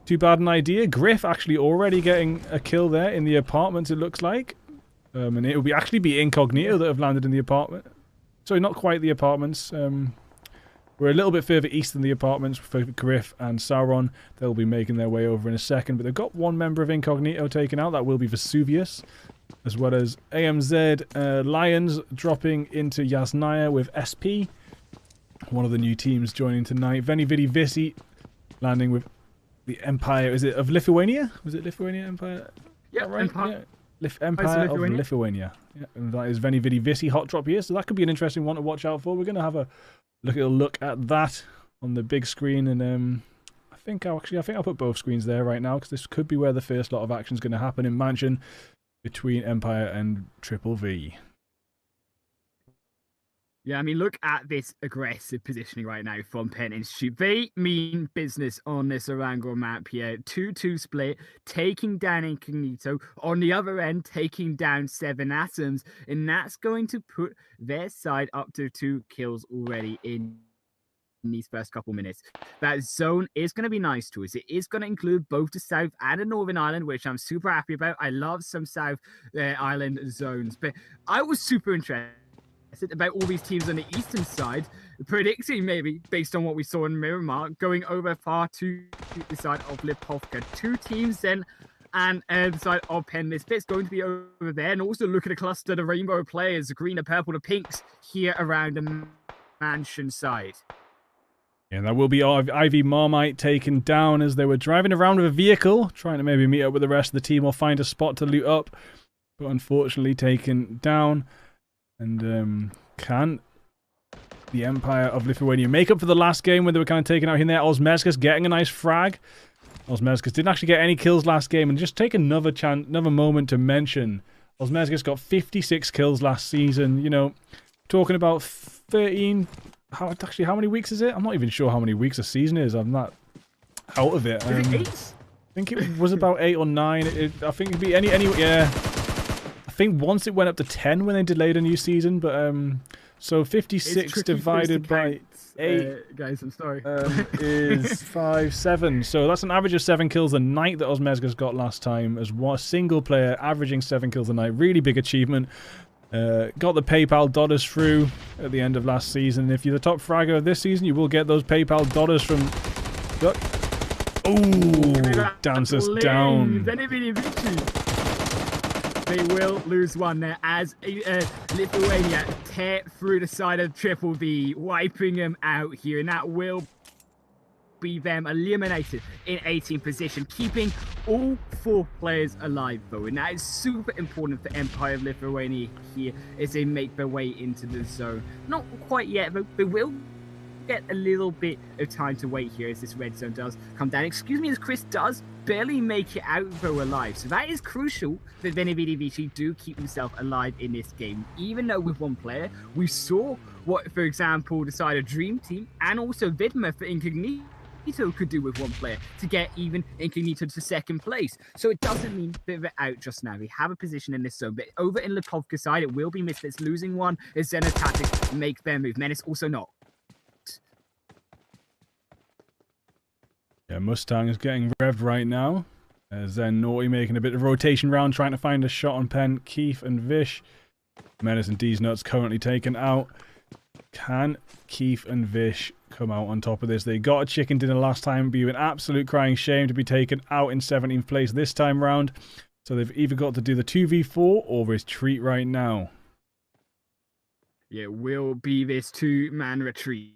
too bad an idea. Griff actually already getting a kill there in the apartments, it looks like. And it will actually be Incognito that have landed in the apartment. Sorry, not quite the apartments. We're a little bit further east than the apartments for Griff and Sauron. They'll be making their way over in a second. But they've got one member of Incognito taken out. That will be Vesuvius. As well as AMZ Lions dropping into Yasnaya with SP. One of the new teams joining tonight. Veni Vidi Vici landing with the Empire, is it of Lithuania? Was it Lithuania Empire? Yeah, right? Empire. Yeah. Empire of Lithuania. Yeah, and that is Veni Vidi Vici hot drop here, so that could be an interesting one to watch out for. We're going to have a look at that on the big screen, and I think I'll put both screens there right now, because this could be where the first lot of action is going to happen in Mansion between Empire and Triple V. Yeah, I mean, look at this aggressive positioning right now from Penn Institute. They mean business on this Erangel map here. 2-2 split, taking down Incognito. On the other end, taking down 7 Atoms. And that's going to put their side up to 2 kills already in these first couple minutes. That zone is going to be nice to us. It is going to include both the South and the Northern Island, which I'm super happy about. I love some South Island zones. But I was super interested about all these teams on the eastern side, predicting maybe, based on what we saw in Miramar, going over far to the side of Lipovka. 2 teams then, and the side of Penn. This bit's going to be over there, and also look at the cluster, the rainbow players, the green, the purple, the pinks, here around the Mansion side. And that will be Ivy Marmite taken down as they were driving around with a vehicle, trying to maybe meet up with the rest of the team or find a spot to loot up, but unfortunately taken down. And can the Empire of Lithuania make up for the last game when they were kind of taken out here and there? Osmeskas getting a nice frag. Osmeskas didn't actually get any kills last game, and just take another moment to mention Osmeskas got 56 kills last season. You know, talking about 13. How many weeks is it? I'm not even sure how many weeks a season is. I'm not out of it. Is it 8? think it was about 8 or 9. I think it'd be any yeah. I think once it went up to 10 when they delayed a new season, but so 56 divided by 8, guys, I'm sorry, is 7. So that's an average of 7 kills a night that Osmezga's got last time as one single player, averaging 7 kills a night. Really big achievement. Got the PayPal dollars through at the end of last season. If you're the top fragger of this season, you will get those PayPal dollars from. Oh, dances down. They will lose one there as Lithuania tear through the side of Triple V, wiping them out here, and that will be them eliminated in 18th position, keeping all 4 players alive though, and that is super important for Empire of Lithuania here as they make their way into the zone. Not quite yet, but they will get a little bit of time to wait here as this red zone does come down. Excuse me, as Chris does barely make it out though alive, so that is crucial that Venevidi Vici do keep himself alive in this game. Even though with 1 player, we saw what, for example, the side of Dream Team and also Vidma for Incognito could do with 1 player to get even Incognito to 2nd place. So it doesn't mean that they're out just now. We have a position in this zone, but over in Lipovka's side, it will be Misfits losing 1 as Xeno Tactics make their move. Menace also not. Yeah, Mustang is getting revved right now. Zen Naughty making a bit of rotation round, trying to find a shot on Pen. Keith and Vish. Menace and D's Nuts currently taken out. Can Keith and Vish come out on top of this? They got a chicken dinner last time. It'd be an absolute crying shame to be taken out in 17th place this time round. So they've either got to do the 2v4 or retreat right now. Yeah, it will be this 2-man retreat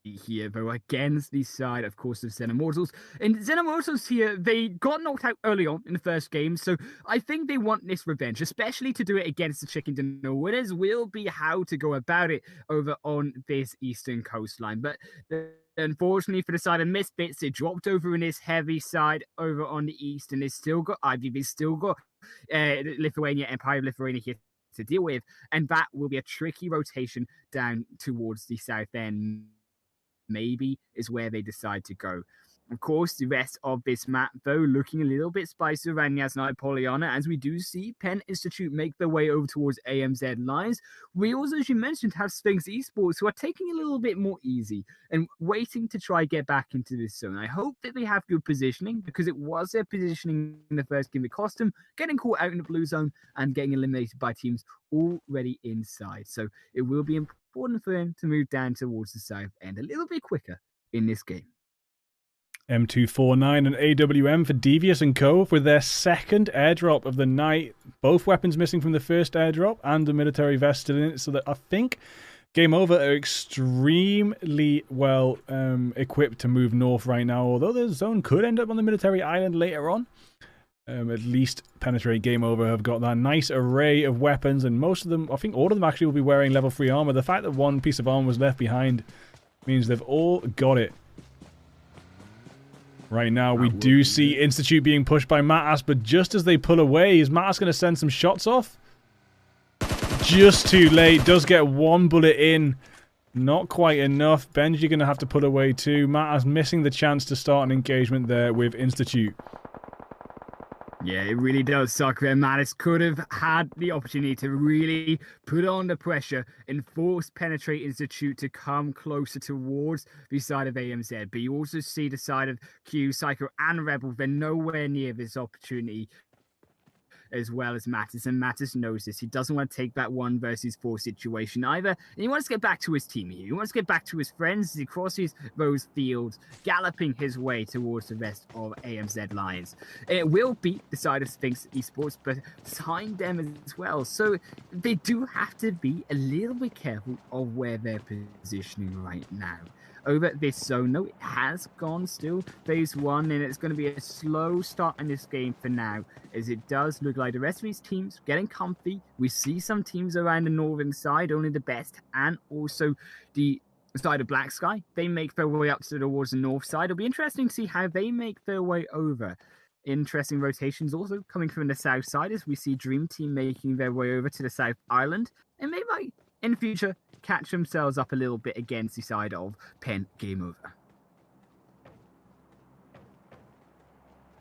here, though, against the side, of course, of Xenomortals. And Xenomortals here, they got knocked out early on in the first game, so I think they want this revenge, especially to do it against the Chicken Dinner Winners, will be how to go about it over on this eastern coastline. But unfortunately for the side of Misfits, they dropped over in this heavy side over on the east, and they've still got Ivy, they've still got Lithuania, Empire of Lithuania here to deal with, and that will be a tricky rotation down towards the south end. Maybe is where they decide to go. Of course, the rest of this map, though, looking a little bit spicy around Yasnai Polyana, as we do see Penn Institute make their way over towards AMZ lines. We also, as you mentioned, have Sphinx Esports, who are taking a little bit more easy and waiting to try get back into this zone. I hope that they have good positioning, because it was their positioning in the first game that cost them, getting caught out in the blue zone and getting eliminated by teams already inside. So it will be important for them to move down towards the south end a little bit quicker in this game. M249 and AWM for Devious and Co. with their 2nd airdrop of the night. Both weapons missing from the first airdrop and the military vest still in it, so that I think Game Over are extremely well equipped to move north right now, although the zone could end up on the military island later on. At least penetrate Game Over have got that nice array of weapons, and most of them, I think all of them actually will be wearing level 3 armor. The fact that 1 piece of armor was left behind means they've all got it. Right now, we do see Institute being pushed by Matas, but just as they pull away, is Matas going to send some shots off? Just too late. Does get 1 bullet in. Not quite enough. Benji going to have to pull away too. Matas missing the chance to start an engagement there with Institute. Yeah, it really does suck there. Mattis could have had the opportunity to really put on the pressure and force Penetrate Institute to come closer towards the side of AMZ. But you also see the side of Q, Psycho, and Rebel. They're nowhere near this opportunity, as well as Mattis, and Mattis knows this. He doesn't want to take that 1 versus 4 situation either, and he wants to get back to his team here. He wants to get back to his friends as he crosses those fields, galloping his way towards the rest of AMZ Lions. It will beat the side of Sphinx Esports, but behind them as well, so they do have to be a little bit careful of where they're positioning right now. Over this zone, though, it has gone still phase 1, and it's going to be a slow start in this game for now, as it does look like the rest of these teams getting comfy. We see some teams around the northern side, only the best, and also the side of Black Sky. They make their way up towards the north side. It'll be interesting to see how they make their way over. Interesting rotations also coming from the south side, as we see Dream Team making their way over to the South Island, and they might, in the future, catch themselves up a little bit against the side of Penn Game Over.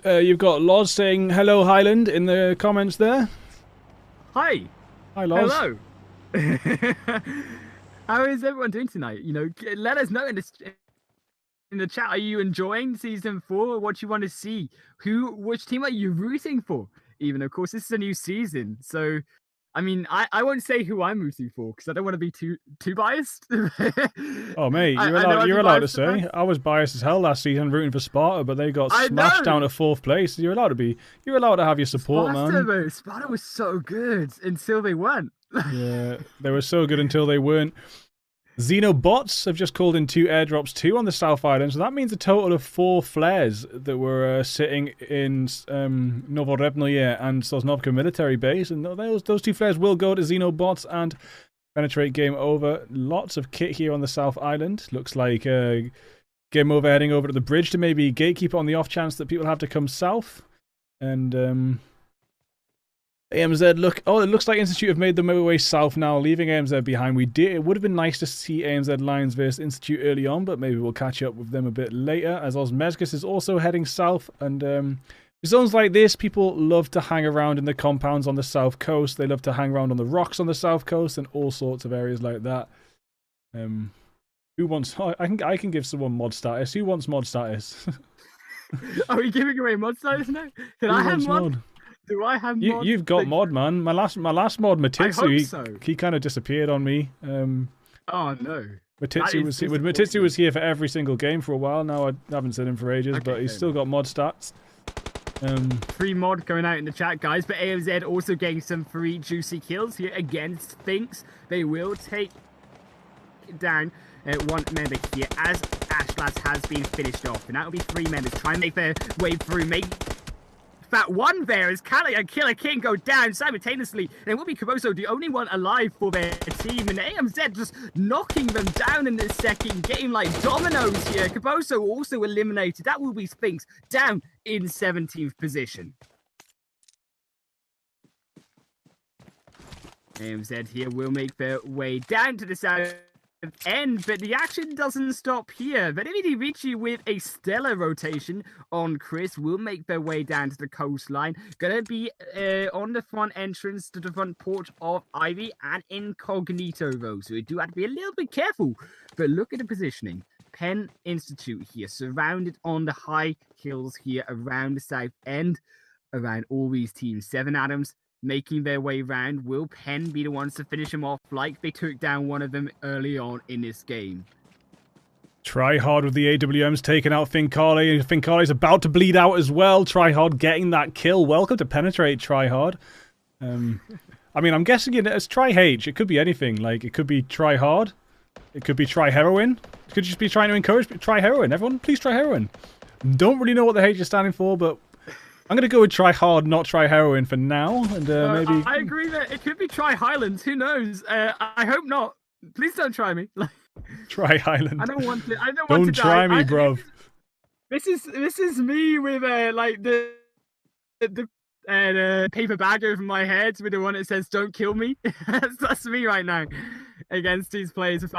You've got Loz saying hello, Highland, in the comments there. Hi. Hi, Loz. Hello. How is everyone doing tonight? You know, let us know in the chat. Are you enjoying season 4? What you want to see? Which team are you rooting for? Even, of course, this is a new season, so I mean, I won't say who I'm rooting for because I don't want to be too biased. Oh, mate, you're allowed to say. I was biased as hell last season, rooting for Sparta, but they got smashed down to 4th place. You're allowed to have your support, man. Sparta was so good until they weren't. Yeah, they were so good until they weren't. Xenobots have just called in 2 airdrops too on the South Island, so that means a total of 4 flares that were sitting in Novorevnoye and Sosnovka military base, and those 2 flares will go to Xenobots and penetrate. Game over. Lots of kit here on the South Island. Looks like game over, heading over to the bridge to maybe gatekeep on the off chance that people have to come south. And AMZ, look. Oh, it looks like Institute have made their way south now, leaving AMZ behind. It would have been nice to see AMZ Lions versus Institute early on, but maybe we'll catch up with them a bit later, as Osmezgus is also heading south. And zones like this, people love to hang around in the compounds on the south coast. They love to hang around on the rocks on the south coast and all sorts of areas like that. Who wants... Oh, I can give someone mod status. Who wants mod status? Are we giving away mod status now? Can I have mod? Do I have mod? You've got mod, man. My last mod, Matitsu, he kind of disappeared on me. Oh no. Matitsu was here for every single game for a while. Now I haven't seen him for ages, but he's still got mod stats. Free mod going out in the chat, guys. But AMZ also getting some free juicy kills here against Sphinx. They will take down one member here as Ashlas has been finished off, and that will be 3 members trying to make their way through. That one there is Kali Killer King go down simultaneously, and it will be Caboso, the only one alive for their team, and AMZ just knocking them down in this second game like dominoes here. Caboso also eliminated. That will be Sphinx down in 17th position. AMZ here will make their way down to the south end, but the action doesn't stop here. Venimidi Ricci with a stellar rotation on Chris will make their way down to the coastline. Gonna be on the front entrance to the front porch of Ivy and Incognito though, so we do have to be a little bit careful. But look at the positioning. Penn Institute here, surrounded on the high hills here around the south end, around all these teams. 7 Adams making their way round. Will Penn be the ones to finish him off like they took down one of them early on in this game? Try hard with the AWMs taking out Fincali, and Fincali's about to bleed out as well. Try hard getting that kill. Welcome to Penetrate, Try hard. I mean, I'm guessing it's Try H. It could be anything. Like, it could be Try hard. It could be Try heroin. It could just be trying to encourage Try heroin. Everyone, please try heroin. Don't really know what the H is standing for, but I'm going to go with Try hard, not Try heroin for now. And maybe... I agree that it could be Try Highlands. Who knows? I hope not. Please don't try me. Try Highland. I don't want to. I don't want to die. Don't try me, bro. This is me with like the paper bag over my head with the one that says "Don't kill me." that's me right now against these players. If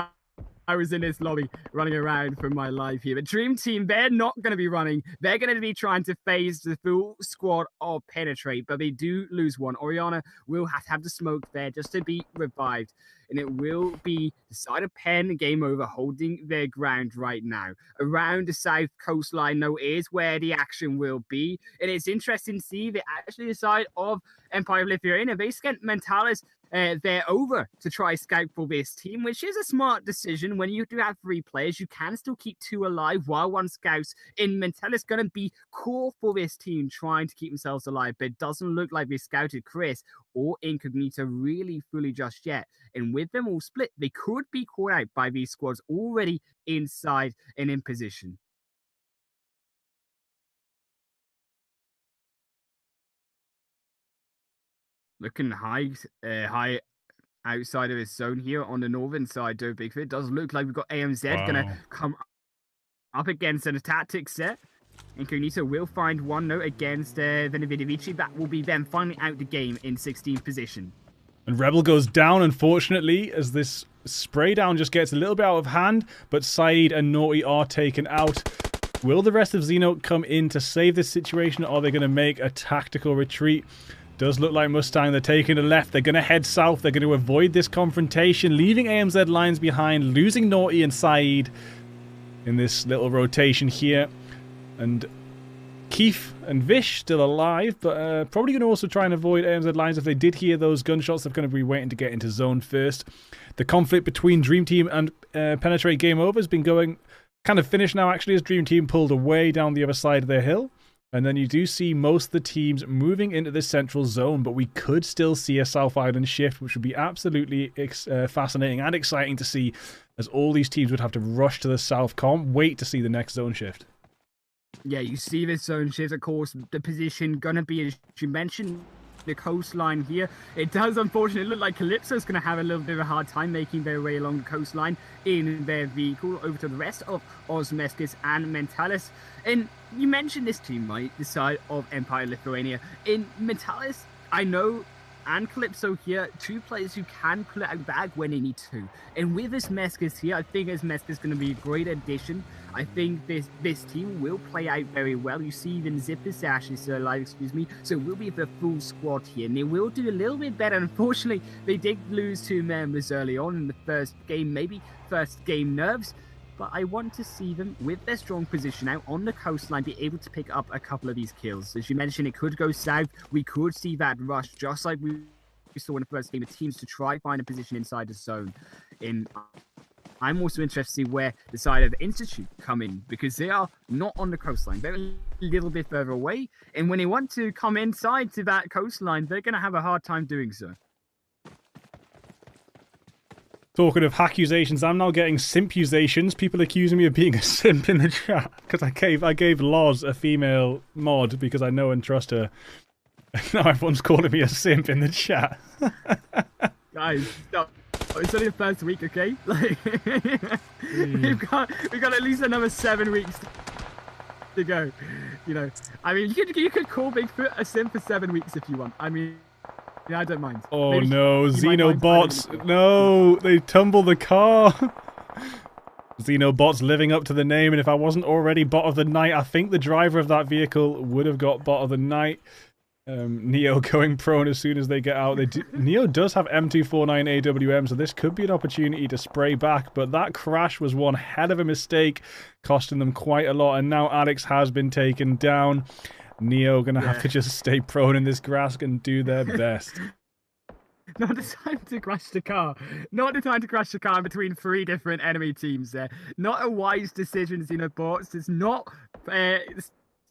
I was in this lobby running around for my life here. But Dream Team, they're not going to be running. They're going to be trying to phase the full squad of Penetrate, but they do lose one. Oriana will have to have the smoke there just to be revived. And it will be the side of Penn, game over, holding their ground right now. Around the south coastline, though, is where the action will be. And it's interesting to see that actually the side of Empire of Lithuania, they sent Mentalis they're over to try scout for this team, which is a smart decision. When you do have 3 players, you can still keep 2 alive while 1 scouts in. Mentalis going to be core for this team, trying to keep themselves alive, but it doesn't look like they scouted Chris or Incognito really fully just yet. And with them all split, they could be caught out by these squads already inside and in position. Looking high outside of his zone here on the northern side, though, Bigfoot. It does look like we've got AMZ going to come up against an tactic set. Incognito will find one note against Venividivici. That will be them finally out the game in 16th position. And Rebel goes down, unfortunately, as this spray down just gets a little bit out of hand, but Saeed and Naughty are taken out. Will the rest of Xeno come in to save this situation, or are they going to make a tactical retreat? Does look like Mustang. They're taking a left. They're going to head south. They're going to avoid this confrontation, leaving AMZ lines behind, losing Naughty and Saeed in this little rotation here. And Keith and Vish still alive, but probably going to also try and avoid AMZ lines. If they did hear those gunshots, they're going to be waiting to get into zone first. The conflict between Dream Team and Penetrate Game Over has been going kind of finished now, actually, as Dream Team pulled away down the other side of their hill. And then you do see most of the teams moving into this central zone, but we could still see a South Island shift, which would be absolutely fascinating and exciting to see, as all these teams would have to rush to the south. Can't wait to see the next zone shift. Yeah, you see this zone shift, of course, the position going to be, as you mentioned, the coastline here. It does unfortunately look like Calypso's going to have a little bit of a hard time making their way along the coastline in their vehicle over to the rest of Osmeskis and Mentalis. And you mentioned this team, right? The side of Empire Lithuania. In Mentalis, I know, and Calypso here, two players who can pull it out bag when they need to. And with this Meskis here, I think this Meskis is going to be a great addition. I think this team will play out very well. You see even Zippers actually still alive, excuse me. So it will be the full squad here. And they will do a little bit better. Unfortunately, they did lose 2 members early on in the first game, maybe first game nerves. But I want to see them, with their strong position out on the coastline, be able to pick up a couple of these kills. As you mentioned, it could go south. We could see that rush, just like we saw in the first game of teams, to try find a position inside the zone. I'm also interested to see where the side of the Institute come in, because they are not on the coastline. They're a little bit further away. And when they want to come inside to that coastline, they're going to have a hard time doing so. Talking of accusations, I'm now getting simp-usations. People accusing me of being a simp in the chat because I gave Loz a female mod because I know and trust her. Now everyone's calling me a simp in the chat. Guys, stop. It's only the first week, okay? Like, we've got at least another 7 weeks to go. You know, I mean, you could call Bigfoot a simp for 7 weeks if you want. I mean, yeah, I don't mind. Oh no, Xenobots! No, they tumble the car. Xenobots living up to the name, and if I wasn't already bot of the night, I think the driver of that vehicle would have got bot of the night. Neo going prone as soon as they get out. Neo does have M249 AWM, so this could be an opportunity to spray back, but that crash was one hell of a mistake, costing them quite a lot, and now Alex has been taken down. Neo gonna have to just stay prone in this grass and do their best. Not the time to crash the car. Not the time to crash the car between 3 different enemy teams there. Not a wise decision, Xenobots. It's not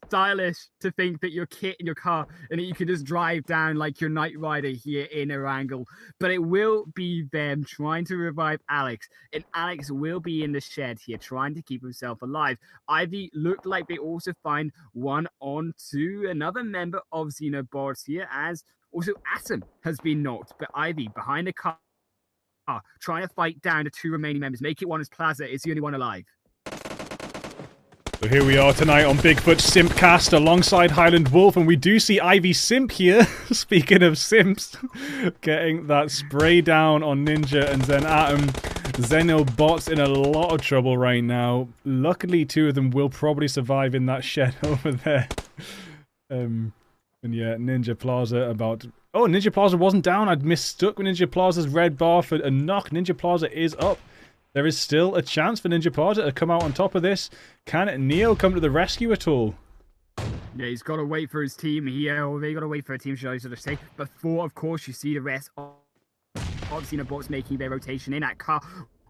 stylish to think that your kit in your car and that you can just drive down like your Knight Rider here in Erangel. But it will be them trying to revive Alex. And Alex will be in the shed here trying to keep himself alive. Ivy looked like they also find one on to another member of Xenobots here, as also Atom has been knocked. But Ivy behind the car trying to fight down the 2 remaining members. Make it one as Plaza is the only one alive. So here we are tonight on Bigfoot Simpcast alongside Highland Wolf, and we do see Ivy Simp here, speaking of simps, getting that spray down on Ninja and then Atom. Xenobots in a lot of trouble right now. Luckily, 2 of them will probably survive in that shed over there. And yeah, Ninja Plaza about... Oh, Ninja Plaza wasn't down. I'd mistook Ninja Plaza's red bar for a knock. Ninja Plaza is up. There is still a chance for Ninja Plaza to come out on top of this. Can Neo come to the rescue at all? Yeah, he's got to wait for his team here, or they got to wait for a team, should I sort of say. Before, of course, you see the rest of Xenobots making their rotation in. That car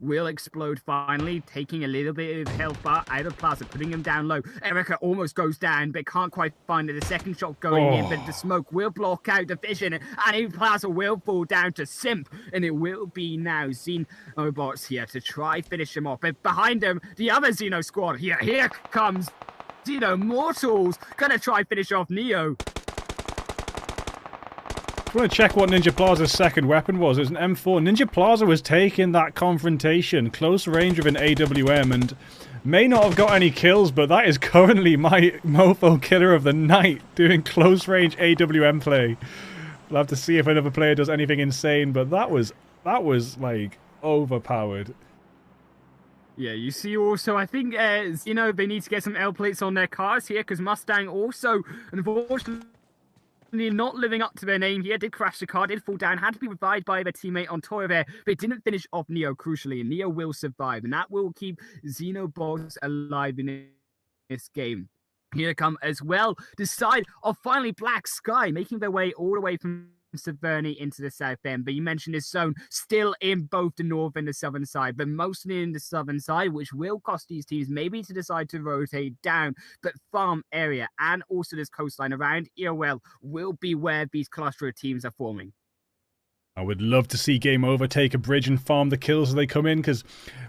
will explode finally, taking a little bit of health bar out of Plaza, putting him down low. Erica almost goes down, but can't quite find it. The second shot going in, but the smoke will block out the vision, and Plaza will fall down to Simp, and it will be now Xenobots here to try finish him off. But behind him, the other Xeno squad here. Here comes Xeno Mortals, gonna try finish off Neo. I want to check what Ninja Plaza's second weapon was. It was an M4. Ninja Plaza was taking that confrontation, close range with an AWM, and may not have got any kills, but that is currently my mofo killer of the night, doing close range AWM play. We'll have to see if another player does anything insane, but that was like overpowered. Yeah, you see also, I think, you know, they need to get some L plates on their cars here because Mustang also, unfortunately, not living up to their name here, did crash the car, did fall down, had to be revived by their teammate on Toya there, but didn't finish off Neo, crucially, and Neo will survive, and that will keep Xenobots alive in this game. Here come as well the side of finally Black Sky, making their way all the way from Severny into the south end. But you mentioned this zone still in both the north and the southern side, but mostly in the southern side, which will cost these teams maybe to decide to rotate down. But farm area and also this coastline around EOL will be where these cluster of teams are forming. I would love to see Game Over take a bridge and farm the kills as they come in, because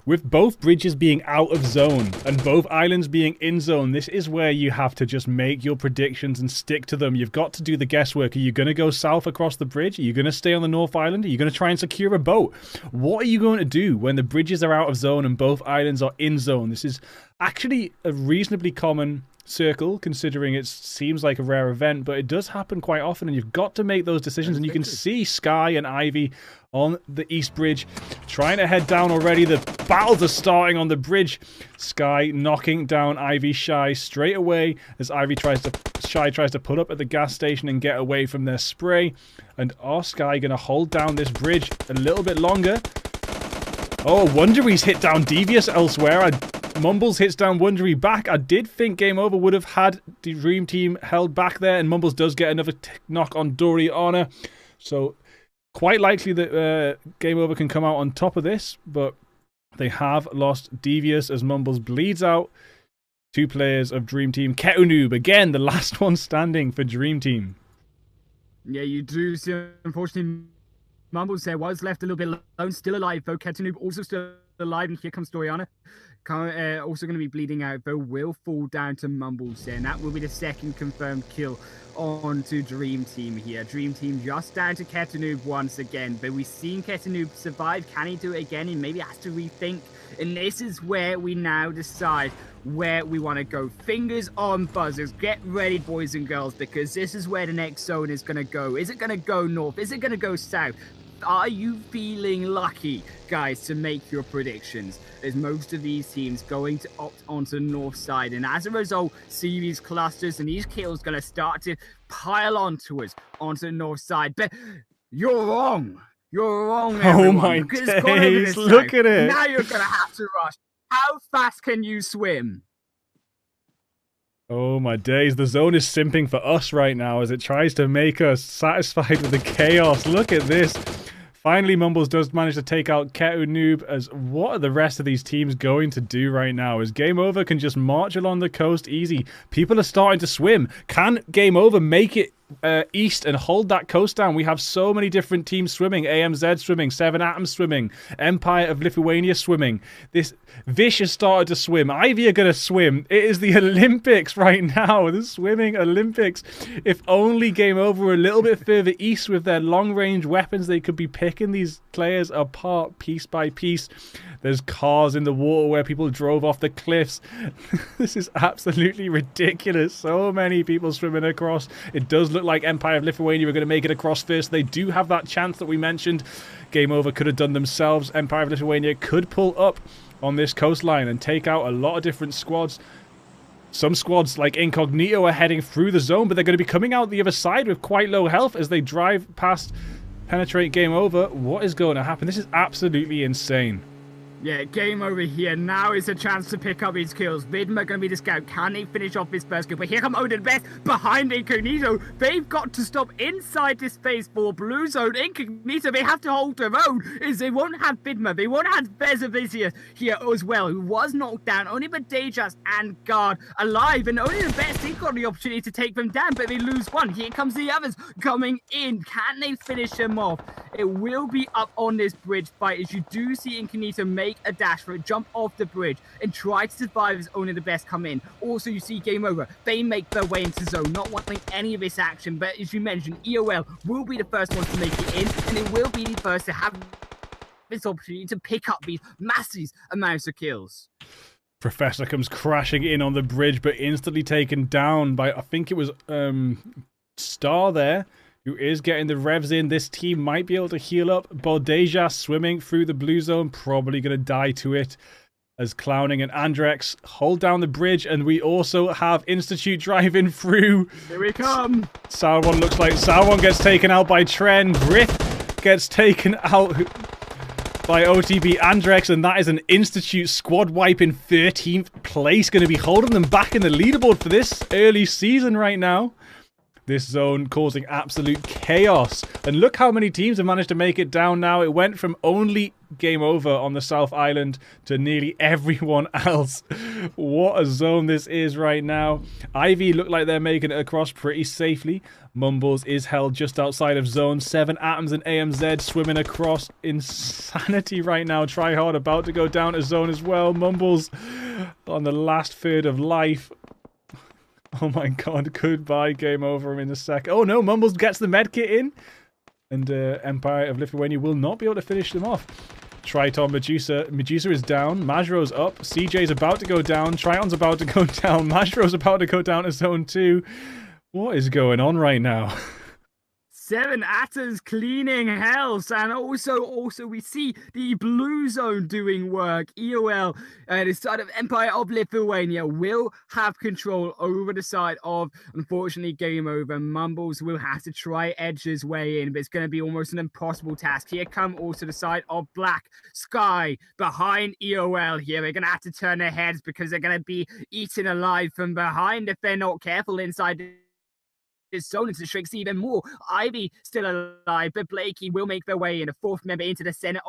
with both bridges being out of zone and both islands being in zone, this is where you have to just make your predictions and stick to them. You've got to do the guesswork. Are you going to go south across the bridge? Are you going to stay on the North Island? Are you going to try and secure a boat? What are you going to do when the bridges are out of zone and both islands are in zone? This is actually a reasonably common circle, considering it seems like a rare event, but it does happen quite often, and you've got to make those decisions. And you can see Sky and Ivy on the East Bridge trying to head down already. The battles are starting on the bridge. Sky knocking down Ivy Shy straight away as Shy tries to pull up at the gas station and get away from their spray. And are Sky going to hold down this bridge a little bit longer? Oh, Wondery's hit down Devious elsewhere. Mumbles hits down Wondery back. I did think Game Over would have had the Dream Team held back there, and Mumbles does get another knock on Doriana. So quite likely that Game Over can come out on top of this, but they have lost Devious as Mumbles bleeds out. 2 players of Dream Team. Ketunoob, again, the last one standing for Dream Team. Yeah, you do see, unfortunately, Mumbles there was left a little bit alone, still alive though. Ketunoob also still alive, and here comes Doriana. Also going to be bleeding out, though, will fall down to Mumbles there, and that will be the second confirmed kill onto Dream Team here. Dream Team just down to Ketunoob once again, but we've seen Ketunoob survive. Can he do it again? He maybe has to rethink, and this is where we now decide where we want to go. Fingers on buzzers. Get ready, boys and girls, because this is where the next zone is going to go. Is it going to go north? Is it going to go south? Are you feeling lucky, guys, to make your predictions? Is most of these teams going to opt onto the north side, and as a result, see these clusters and these kills going to start to pile onto us onto the north side? But you're wrong. You're wrong, everyone. Oh my days, look at it. Now you're going to have to rush. How fast can you swim? Oh my days, the zone is simping for us right now as it tries to make us satisfied with the chaos. Look at this. Finally, Mumbles does manage to take out Ketunoob. As what are the rest of these teams going to do right now? As Game Over can just march along the coast easy. People are starting to swim. Can Game Over make it east and hold that coast down? We have so many different teams swimming. AMZ swimming, 7 Atoms swimming, Empire of Lithuania swimming. This Vish has started to swim. Ivy are going to swim. It is the Olympics right now. The swimming Olympics. If only Game Over were a little bit further east with their long-range weapons, they could be picking these players apart piece by piece. There's cars in the water where people drove off the cliffs. This is absolutely ridiculous. So many people swimming across. It does look like Empire of Lithuania are going to make it across first. They do have that chance that we mentioned. Game Over could have done themselves. Empire of Lithuania could pull up on this coastline and take out a lot of different squads. Some squads like Incognito are heading through the zone, but they're going to be coming out the other side with quite low health as they drive past, penetrate Game Over. What is going to happen? This is absolutely insane. Yeah, Game Over here. Now is a chance to pick up his kills. Vidma going to be the scout. Can he finish off his first kill? But here come Odin Best behind Incognito. They've got to stop inside this space for Blue Zone. Incognito, they have to hold their own. They won't have Vidma. They won't have Vezavizia here as well, who was knocked down. Only but Dejas and Guard alive. And only the Best, they've got the opportunity to take them down, but they lose one. Here comes the others coming in. Can they finish them off? It will be up on this bridge fight as you do see Incognito make a dash for a jump off the bridge and try to survive as only the Best come in. Also, you see Game Over. They make their way into zone, not wanting any of this action, but as you mentioned, EOL will be the first one to make it in, and it will be the first to have this opportunity to pick up these massive amounts of kills. Professor comes crashing in on the bridge, but instantly taken down by, I think it was Star there, who is getting the revs in. This team might be able to heal up. Bordeja swimming through the blue zone, probably going to die to it. as Clowning and Andrex hold down the bridge, and we also have Institute driving through. Here we come. Sauron looks like Sauron gets taken out by Tren. Griff gets taken out by OTB Andrex, and that is an Institute squad wipe in 13th place. Going to be holding them back in the leaderboard for this early season right now. This zone causing absolute chaos. And look how many teams have managed to make it down now. It went from only game over on the South Island to nearly everyone else. What a zone this is right now. Ivy look like they're making it across pretty safely. Mumbles is held just outside of zone. 7 Atoms and AMZ swimming across. Insanity right now. Tryhard about to go down to zone as well. Mumbles on the last third of life. Oh my god, goodbye, game over in a sec. Oh no, Mumbles gets the medkit in. And Empire of Lithuania will not be able to finish them off. Triton Medusa. Medusa is down. Majro's up. CJ's about to go down. Triton's about to go down. Majro's about to go down to zone 2. What is going on right now? 7 Atoms cleaning house, and also we see the blue zone doing work. EOL, the side of Empire of Lithuania, will have control over the side of, unfortunately, game over. Mumbles will have to try edge his way in, but it's going to be almost an impossible task. Here come also the side of Black Sky behind EOL here. They're going to have to turn their heads because they're going to be eaten alive from behind if they're not careful inside this zone. Into the shrinks even more. Ivy still alive, but Blakey will make their way in, a 4th member into the center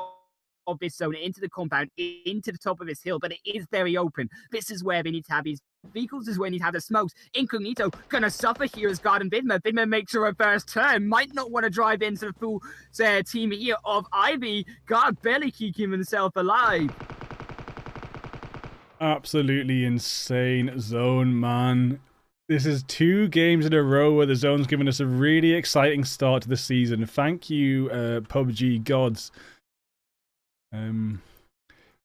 of this zone, into the compound, into the top of this hill, but it is very open. This is where they need to have these vehicles, this is where they need to have the smokes. Incognito gonna suffer here as Garden Vidma. Vidma makes a reverse turn, might not want to drive into the full team here of Ivy. God barely keeping himself alive. Absolutely insane zone, man. This is 2 games in a row where the zone's given us a really exciting start to the season. Thank you, PUBG gods.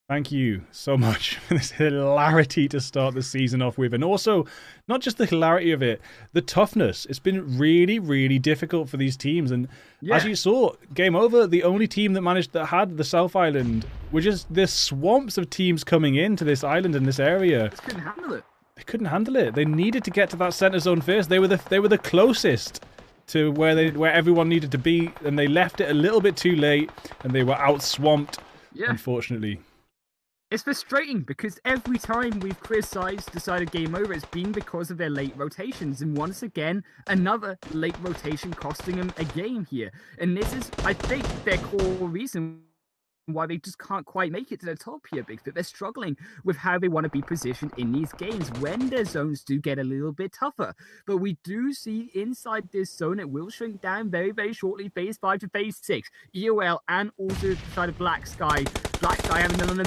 Thank you so much for this hilarity to start the season off with. And also, not just the hilarity of it, the toughness. It's been really, really difficult for these teams. And as you saw, game over, the only team that had the South Island, were just this swamps of teams coming into this island in this area. Just couldn't handle it. They couldn't handle it. They needed to get to that center zone first. They were the closest to where everyone needed to be, and they left it a little bit too late, and they were out swamped. Yeah. Unfortunately. It's frustrating because every time we've criticized decided game over, it's been because of their late rotations, and once again, another late rotation costing them a game here. And this is, I think, their core reason why they just can't quite make it to the top here, Bigfoot. They're struggling with how they want to be positioned in these games when their zones do get a little bit tougher. But we do see inside this zone, it will shrink down very, very shortly, phase 5 to phase 6. EOL and also the side of Black Sky. Black Sky having an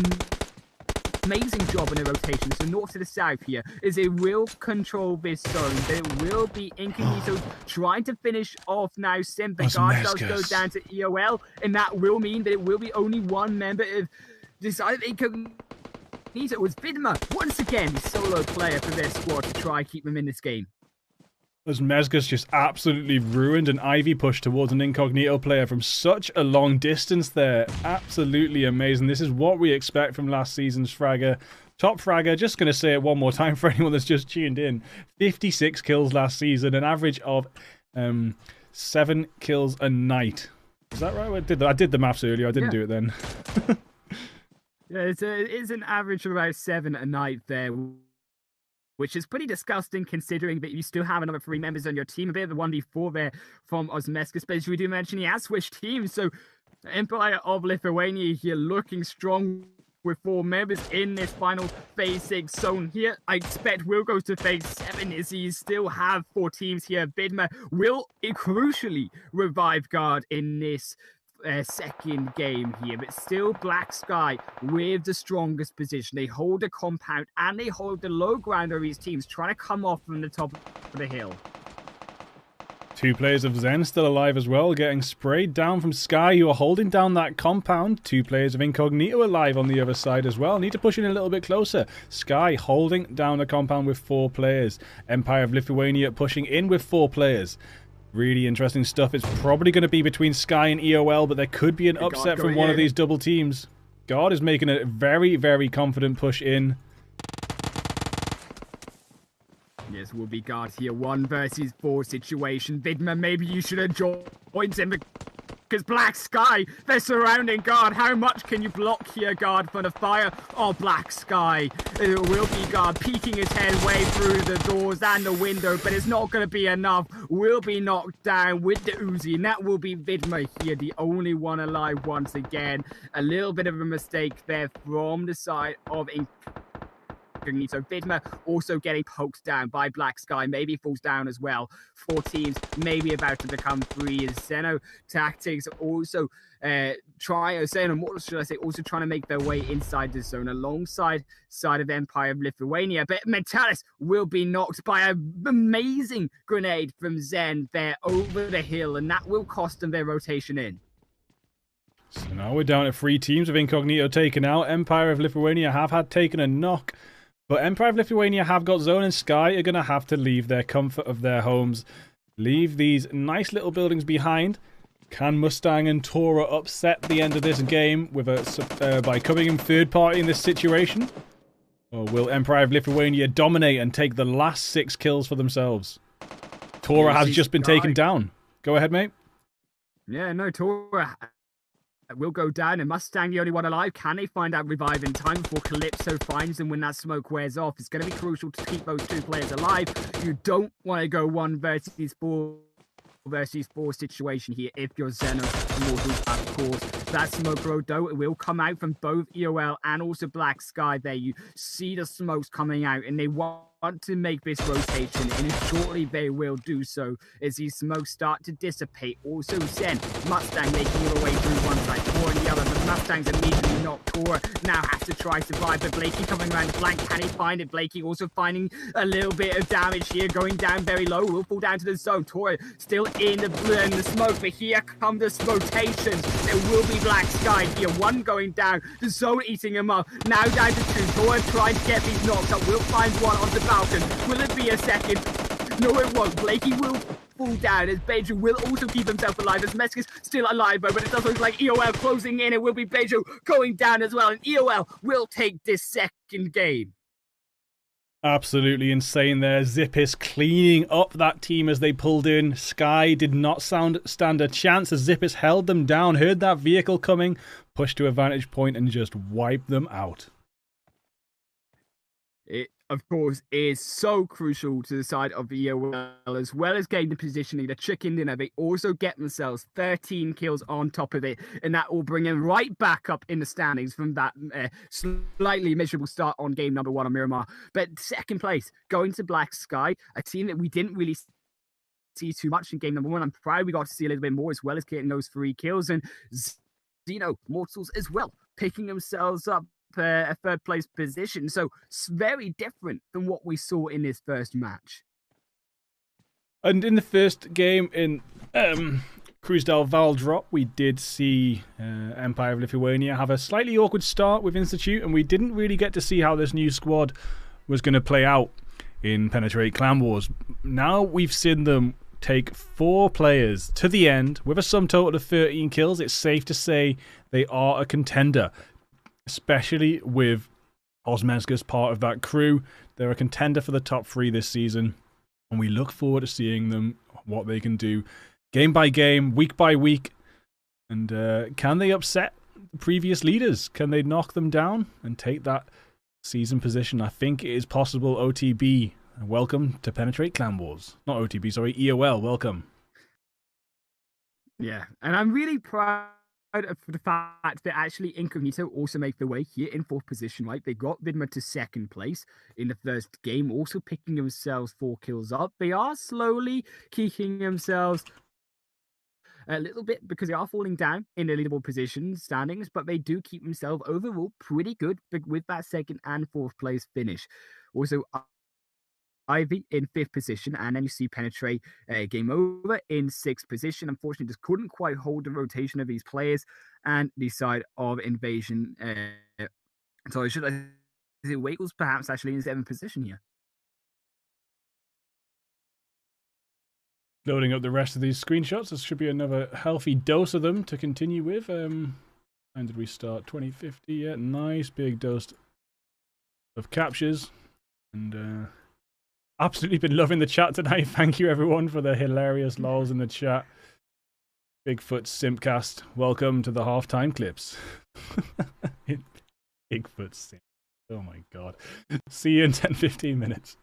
amazing job in the rotations, the north to the south here, is it will control this zone, but it will be Incognito trying to finish off now. Guard does go down to EOL, and that will mean that it will be only one member of decided Incognito. It was Vidma, once again, the solo player for their squad to try and keep them in this game. As Mezga's just absolutely ruined an Ivy push towards an Incognito player from such a long distance there. Absolutely amazing. This is what we expect from last season's Fragger. Top Fragger, just going to say it one more time for anyone that's just tuned in. 56 kills last season, an average of 7 kills a night. Is that right? I did the maths earlier. I didn't do it then. Yeah, it is an average of about 7 a night there, which is pretty disgusting considering that you still have another 3 members on your team. A bit of the 1v4 there from Osmeskis, but as we do mention, he has switched teams, so Empire of Lithuania here looking strong with 4 members in this final phase 6 zone here. I expect we'll go to phase 7 as he still have 4 teams here. Vidma will crucially revive guard in this second game here, but still Black Sky with the strongest position. They hold the compound and they hold the low ground of these teams, trying to come off from the top of the hill. 2 players of Zen still alive as well, getting sprayed down from Sky, who are holding down that compound. 2 players of Incognito alive on the other side as well. Need to push in a little bit closer. Sky holding down the compound with 4 players. Empire of Lithuania pushing in with 4 players. Really interesting stuff. It's probably going to be between Sky and EOL, but there could be an upset from one of these double teams. God is making a very, very confident push in. Yes, will be guard here. 1 versus 4 situation. Vidma, maybe you should have joined him because Black Sky, they're surrounding guard. How much can you block here, guard, for the fire? Oh, Black Sky. It will be guard peeking his head way through the doors and the window, but it's not going to be enough. Will be knocked down with the Uzi, and that will be Vidma here, the only one alive once again. A little bit of a mistake there from the side of Incognito. Vidma also getting poked down by Black Sky, maybe falls down as well. 4 teams maybe about to become 3 as Zeno Tactics also also trying to make their way inside the zone alongside side of Empire of Lithuania. But Mentalis will be knocked by an amazing grenade from Zen there over the hill, and that will cost them their rotation in. So now we're down to 3 teams with Incognito taken out. Empire of Lithuania have had taken a knock. But Empire of Lithuania have got Zone, and Sky are going to have to leave their comfort of their homes. Leave these nice little buildings behind. Can Mustang and Tora upset the end of this game with by coming in third party in this situation? Or will Empire of Lithuania dominate and take the last 6 kills for themselves? Tora has just been taken down. Go ahead, mate. Yeah, no, Tora will go down, and Mustang the only one alive. Can they find out revive in time before Calypso finds them when that smoke wears off? It's going to be crucial to keep those 2 players alive. You don't want to go 1 versus 4 situation here if you're Zeno Immortals, of course. That smoke road, though, it will come out from both EOL and also Black Sky there. You see the smokes coming out, and they want to make this rotation, and shortly they will do so as these smokes start to dissipate. Also Zen, Mustang making their way through one side, Tora in the other, but Mustang's immediately knocked. Tora now has to try to survive, but Blakey coming around the flank. Can he find it? Blakey also finding a little bit of damage here, going down very low, will fall down to the zone. Tora still in the smoke, but here come the rotations. There will be Black Sky here, 1 going down, the zone eating him up, now down to 2. Tora trying to get these knocks up, will find 1 on the Falcon. Will it be a second? No, it won't. Blakey will fall down as Beju will also keep himself alive as Meski's still alive, but it does look like EOL closing in. It will be Beju going down as well, and EOL will take this second game. Absolutely insane there. Zippis cleaning up that team as they pulled in. Sky did not stand a chance as Zippis held them down, heard that vehicle coming, pushed to a vantage point and just wiped them out. It, of course, is so crucial to the side of the EOL, as well as getting the positioning, the chicken dinner. They also get themselves 13 kills on top of it, and that will bring them right back up in the standings from that slightly miserable start on game number 1 on Miramar. But second place, going to Black Sky, a team that we didn't really see too much in game number 1. I'm proud we got to see a little bit more, as well as getting those 3 kills, and Xeno Mortals as well, picking themselves up a 3rd place position. So it's very different than what we saw in this first match. And in the first game in Cruz-Del Val drop, we did see Empire of Lithuania have a slightly awkward start with Institute, and we didn't really get to see how this new squad was going to play out in Penetrate Clan Wars. Now we've seen them take 4 players to the end with a sum total of 13 kills. It's safe to say they are a contender, especially with Osmeska's part of that crew. They're a contender for the top 3 this season, and we look forward to seeing them, what they can do game by game, week by week. And can they upset the previous leaders? Can they knock them down and take that season position? I think it is possible. OTB, welcome to Penetrate Clan Wars. Not OTB, sorry, EOL, welcome. Yeah, and I'm really proud of the fact that actually Incognito also make their way here in 4th position, right? They got Vidma to 2nd place in the first game, also picking themselves 4 kills up. They are slowly keeping themselves a little bit because they are falling down in the leaderboard position standings, but they do keep themselves overall pretty good with that 2nd and 4th place finish. Also, Ivy in 5th position, and then you see Penetrate game over in 6th position. Unfortunately, just couldn't quite hold the rotation of these players, and the side of Invasion. So should I say Wakel's perhaps actually in 7th position here? Loading up the rest of these screenshots. This should be another healthy dose of them to continue with. I When did we start? 2050. Yeah, nice big dose of captures. And absolutely been loving the chat tonight. Thank you everyone for the hilarious lols in the chat. Bigfoot Simpcast. Welcome to the halftime clips. Bigfoot Simp. Oh my god. See you in 10-15 minutes.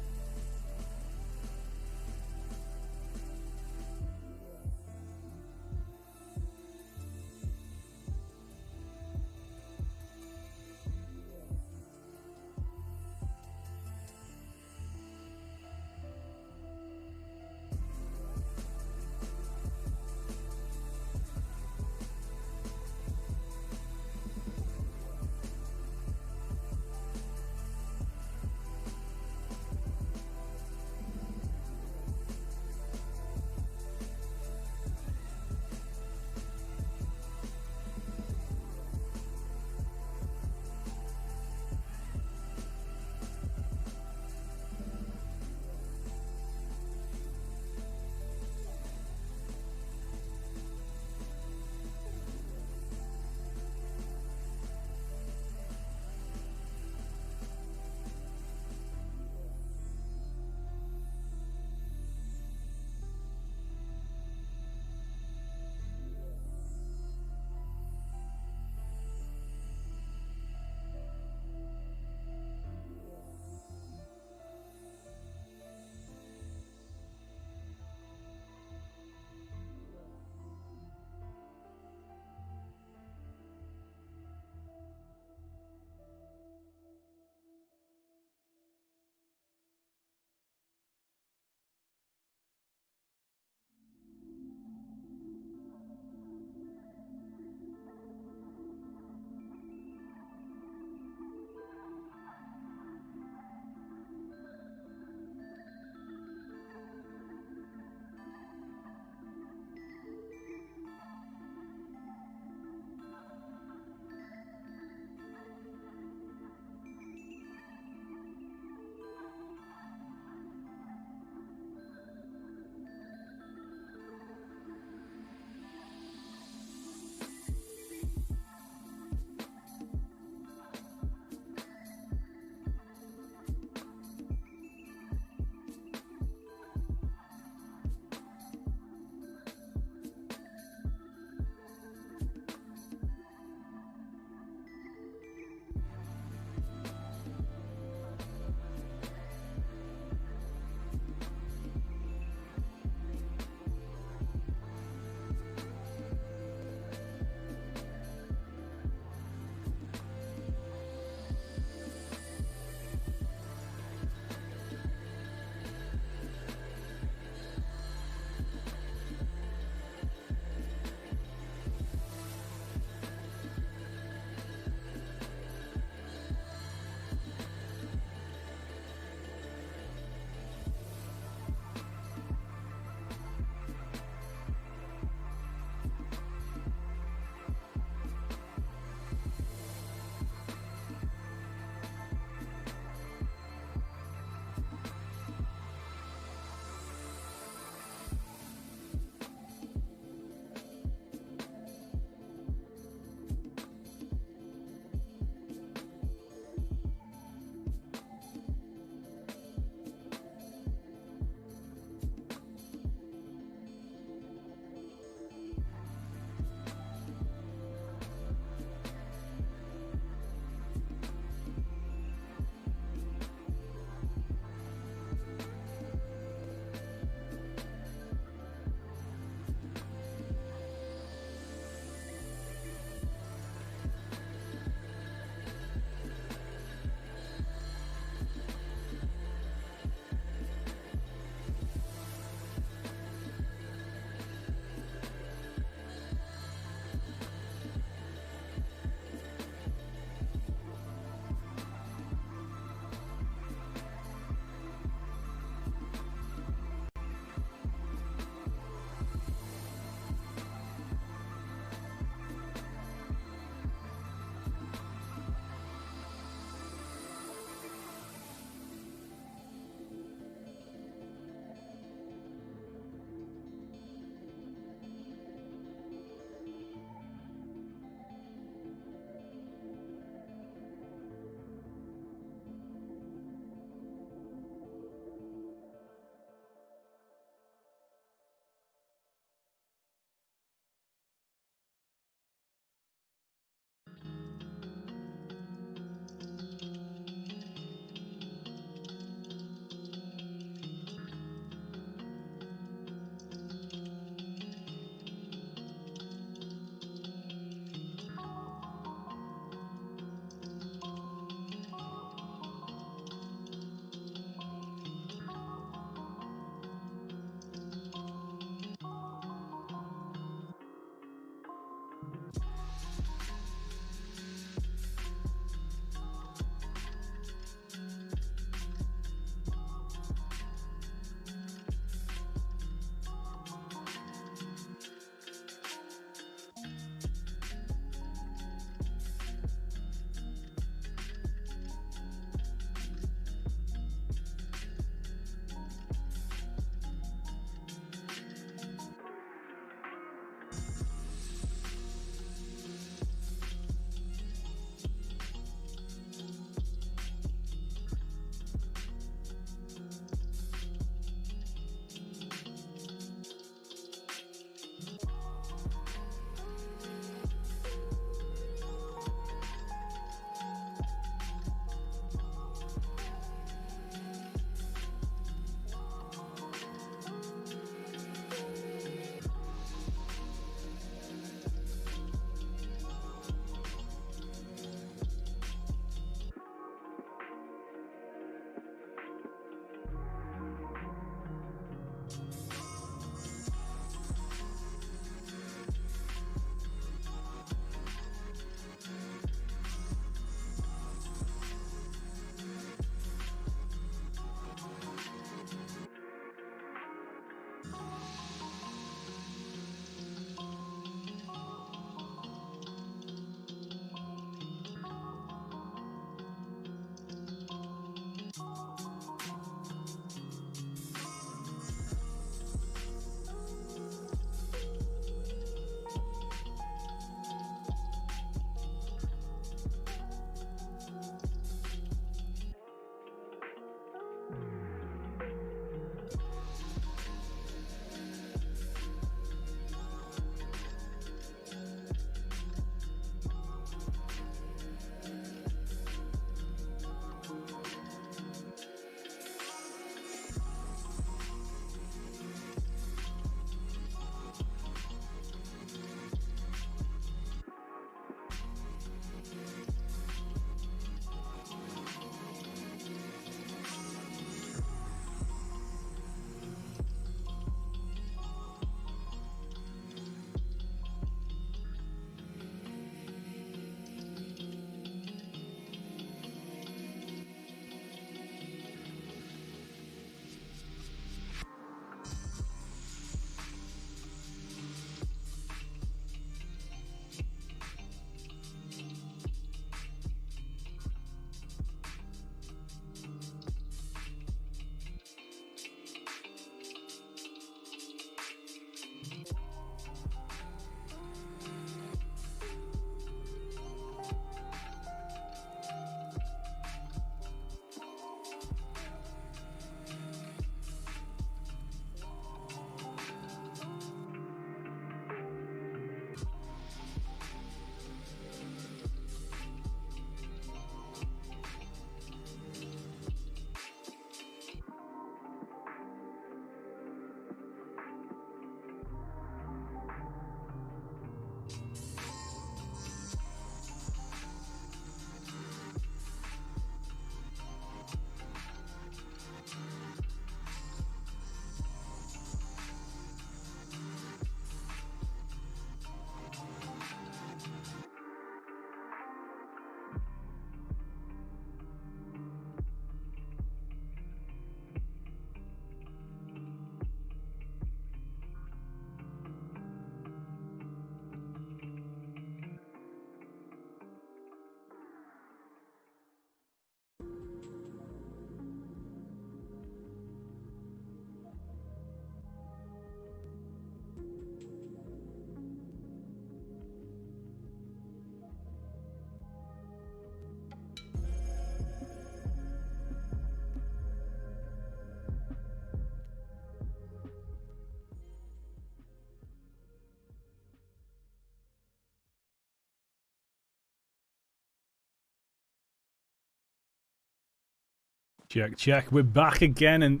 Check. We're back again, and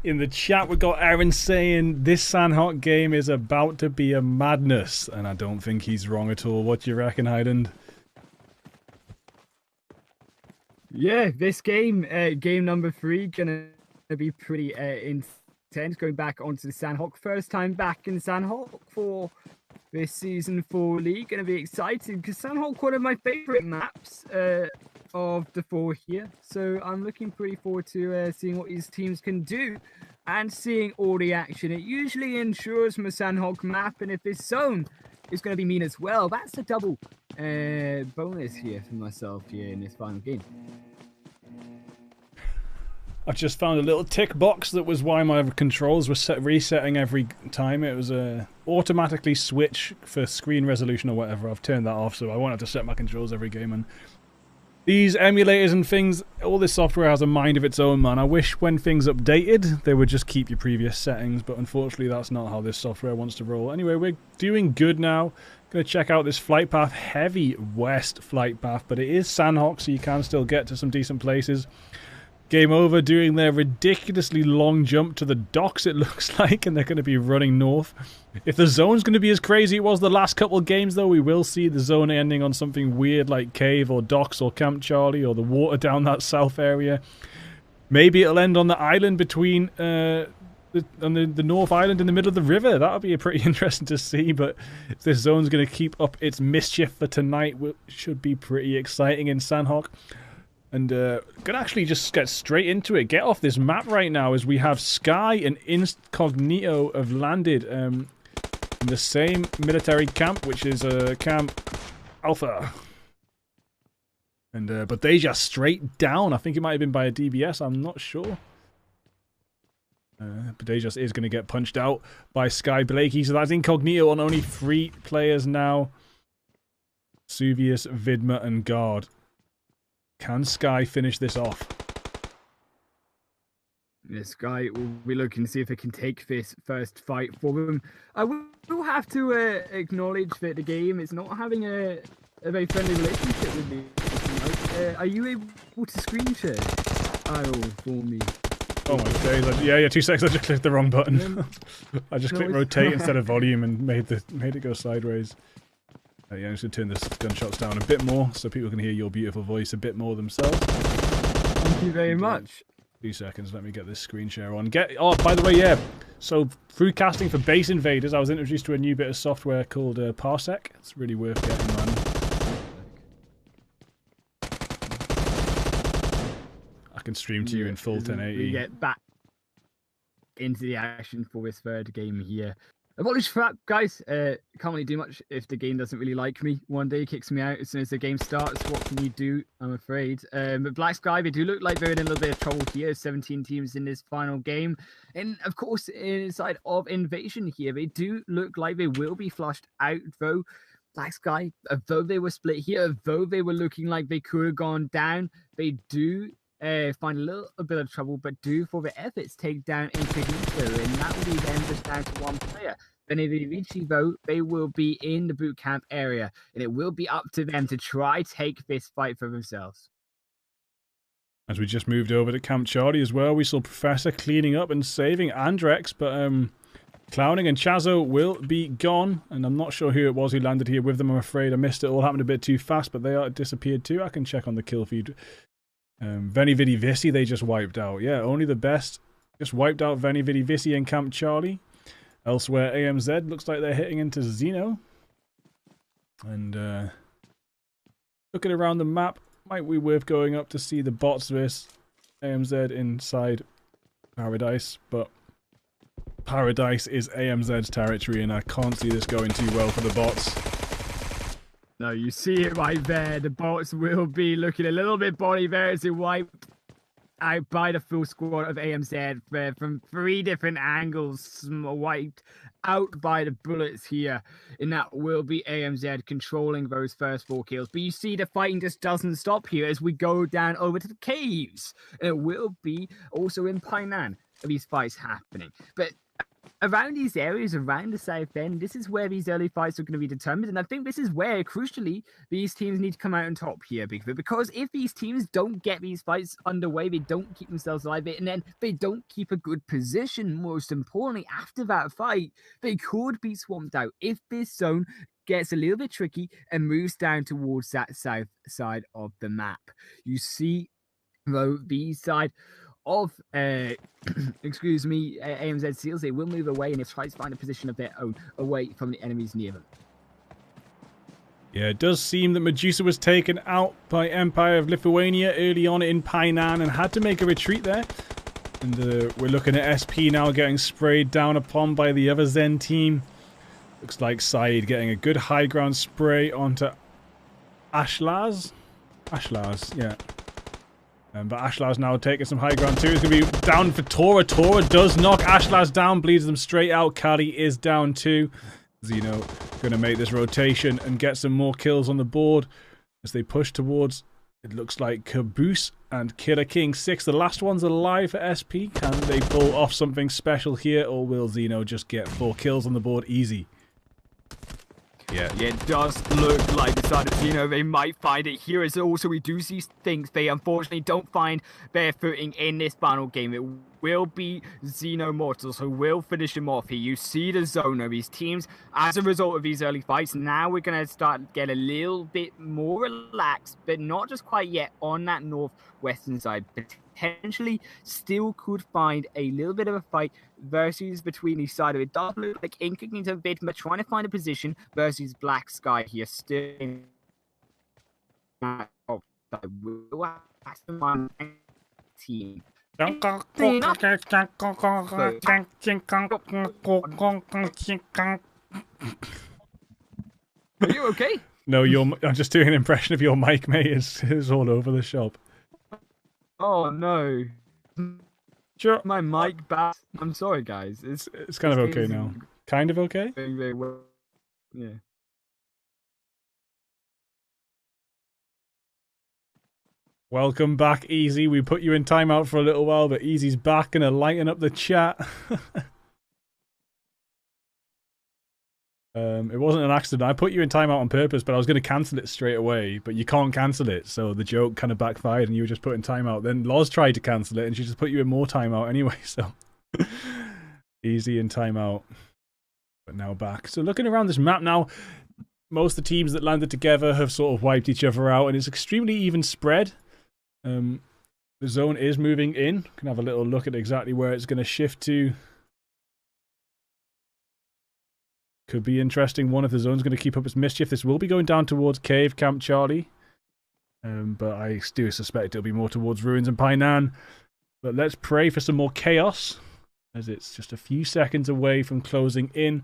in the chat we got Aaron saying this Sanhok game is about to be a madness, and I don't think he's wrong at all. What do you reckon, Hyden? Yeah, this game, game number 3, gonna be pretty intense. Going back onto the Sanhok, first time back in Sanhok for this season 4 league. Gonna be exciting because Sanhok, one of my favorite maps of the 4 here. So I'm looking pretty forward to seeing what these teams can do and seeing all the action. It usually ensures from a Sanhok map, and if this zone is going to be mean as well, that's a double bonus here for myself here in this final game. I just found a little tick box that was why my controls were resetting every time. It was a automatically switch for screen resolution or whatever. I've turned that off, so I won't have to set my controls every game. And these emulators and things, all this software has a mind of its own, man. I wish when things updated, they would just keep your previous settings, but unfortunately that's not how this software wants to roll. Anyway, we're doing good now. Gonna check out this flight path, heavy west flight path, but it is Sanhok, so you can still get to some decent places. Game Over doing their ridiculously long jump to the docks, it looks like, and they're going to be running north. If the zone's going to be as crazy it was the last couple of games, though, we will see the zone ending on something weird like cave or docks or Camp Charlie or the water down that south area. Maybe it'll end on the island between the North Island in the middle of the river. That'll be pretty interesting to see, but if this zone's going to keep up its mischief for tonight, it should be pretty exciting in Sanhok. And gonna actually just get straight into it. Get off this map right now as we have Sky and Incognito have landed in the same military camp, which is Camp Alpha. And but they just straight down. I think it might have been by a DBS. I'm not sure. But they just is going to get punched out by Sky Blakey. So that's Incognito on only 3 players now. Suvius, Vidma, and Guard. Can Sky finish this off? Yeah, Sky will be looking to see if they can take this first fight for them. I will have to acknowledge that the game is not having a very friendly relationship with me. Are you able to screen share? For me. Oh my days! Yeah. 2 seconds. I just clicked the wrong button. I just clicked rotate instead of volume and made it go sideways. Yeah, I'm just going to turn this gunshots down a bit more so people can hear your beautiful voice a bit more themselves. Thank you very much. 2 seconds, let me get this screen share on. Oh, by the way, yeah, so through casting for Base Invaders, I was introduced to a new bit of software called Parsec. It's really worth getting, man. I can stream to you in full 1080. We get back into the action for this third game here. Apologies for that, guys. Can't really do much if the game doesn't really like me. One day kicks me out as soon as the game starts. What can you do? I'm afraid. But Black Sky, they do look like they're in a little bit of trouble here. 17 teams in this final game. And, of course, inside of Invasion here, they do look like they will be flushed out, though. Black Sky, although they were split here, although they were looking like they could have gone down, they do find a little bit of trouble, but do for the efforts take down Incognito, and that will be then just down to 1 player. Then if they reach, though, they will be in the boot camp area, and it will be up to them to try take this fight for themselves. As we just moved over to Camp Charlie as well, we saw Professor cleaning up and saving Andrex, but Clowning and Chazo will be gone, and I'm not sure who it was who landed here with them. I'm afraid I missed it. All happened a bit too fast, but they are disappeared too. I can check on the kill feed. Veni Vidi Vici, they just wiped out. Yeah, only the best just wiped out Veni Vidi Vici and Camp Charlie. Elsewhere, AMZ looks like they're hitting into Xeno. And looking around the map, might be worth going up to see the bots versus AMZ inside Paradise, but Paradise is AMZ's territory, and I can't see this going too well for the bots. No, you see it right there. The bots will be looking a little bit body there as they wipe out by the full squad of AMZ from 3 different angles, wiped out by the bullets here, and that will be AMZ controlling those first 4 kills. But you see the fighting just doesn't stop here as we go down over to the caves, and it will be also in Painan these fights happening. But around these areas, around the South End, this is where these early fights are going to be determined. And I think this is where, crucially, these teams need to come out on top here, Bigfoot. Because if these teams don't get these fights underway, they don't keep themselves alive, and then they don't keep a good position, most importantly, after that fight, they could be swamped out if this zone gets a little bit tricky and moves down towards that south side of the map. You see, though, the side of excuse me, AMZ Seals, they will move away and they try to find a position of their own away from the enemies near them. Yeah, it does seem that Medusa was taken out by Empire of Lithuania early on in Painan and had to make a retreat there. And we're looking at SP now getting sprayed down upon by the other Zen team. Looks like Saeed getting a good high ground spray onto Ashlaz. Ashlaz, yeah. But Ashlaz now taking some high ground too. It's going to be down for Tora. Tora does knock Ashlaz down, bleeds them straight out. Kali is down too. Zeno going to make this rotation and get some more kills on the board as they push towards, it looks like, Caboose and Killer King 6. The last one's alive for SP. Can they pull off something special here, or will Zeno just get 4 kills on the board easy? Yeah, it does look like the side of Zeno, they might find it here. As also, we do see things they unfortunately don't find their footing in this final game. It will be Zeno Mortals who will finish him off here. You see the zone of these teams as a result of these early fights. Now we're going to start to get a little bit more relaxed, but not just quite yet on that northwestern side. Potentially still could find a little bit of a fight versus between each side of it. Does look like Incognito bit, but trying to find a position versus Black Sky here. Still in team. Are you okay? No, I'm just doing an impression of your mic, mate. It's all over the shop. Oh no. Sure. My mic back. I'm sorry, guys. It's kind of okay now. Kind of okay? Very, very well. Yeah. Welcome back, Easy. We put you in timeout for a little while, but Easy's back and lighting up the chat. It wasn't an accident. I put you in timeout on purpose, but I was going to cancel it straight away, but you can't cancel it, so the joke kind of backfired and you were just put in timeout. Then Loz tried to cancel it and she just put you in more timeout anyway, so Easy in timeout, but now back. So looking around this map now, most of the teams that landed together have sort of wiped each other out, and it's extremely even spread. The zone is moving in. Can have a little look at exactly where it's going to shift to. Could be interesting one if the zone's going to keep up its mischief. This will be going down towards Cave Camp Charlie. But I do suspect it'll be more towards Ruins and Painan. But let's pray for some more chaos, as it's just a few seconds away from closing in.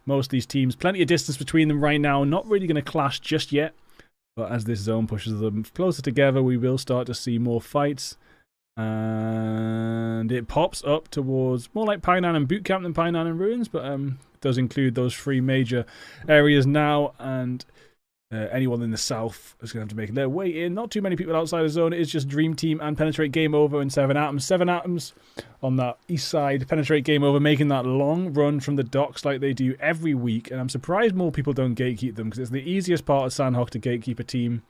Most of these teams, plenty of distance between them right now. Not really going to clash just yet. But as this zone pushes them closer together, we will start to see more fights. And it pops up towards more like Painan and Boot Camp than Painan and Ruins, but it does include those 3 major areas now, and anyone in the south is going to have to make their way in. Not too many people outside the zone. It is just Dream Team and Penetrate Game Over and 7 Atoms. 7 Atoms on that east side, Penetrate Game Over, making that long run from the docks like they do every week, and I'm surprised more people don't gatekeep them, because it's the easiest part of Sandhock to gatekeep a team.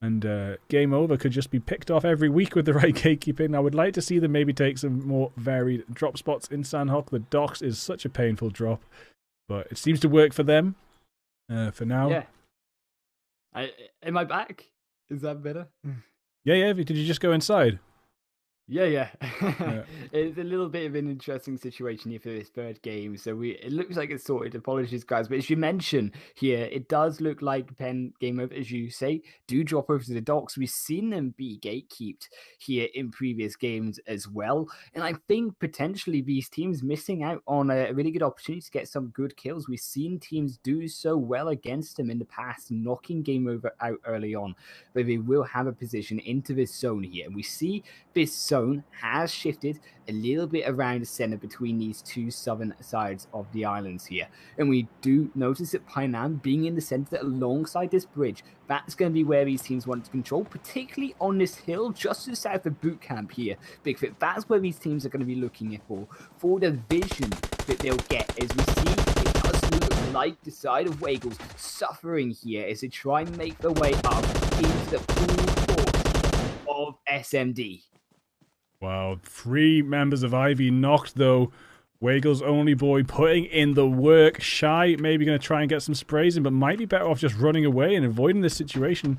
And Game Over could just be picked off every week with the right gatekeeping. I would like to see them maybe take some more varied drop spots in Sandhock. The docks is such a painful drop, but it seems to work for them for now. Yeah. Am I back? Is that better? Yeah. Did you just go inside? Yeah. It's a little bit of an interesting situation here for this third game. So it looks like it's sorted. Apologies, guys. But as you mentioned here, it does look like Pen Game Over, as you say, do drop over to the docks. We've seen them be gatekeeped here in previous games as well. And I think potentially these teams missing out on a really good opportunity to get some good kills. We've seen teams do so well against them in the past, knocking Game Over out early on. But they will have a position into this zone here. And we see this zone has shifted a little bit around the center between these 2 southern sides of the islands here. And we do notice that Painan being in the center alongside this bridge, that's going to be where these teams want to control, particularly on this hill just to the south of Boot Camp here. Bigfoot, that's where these teams are going to be looking for the vision that they'll get. As we see, it does look like the side of Waggles suffering here as they try and make their way up into the full force of SMD. Wow, 3 members of Ivy knocked though. Waggles only boy putting in the work. Shy maybe going to try and get some sprays in, but might be better off just running away and avoiding this situation.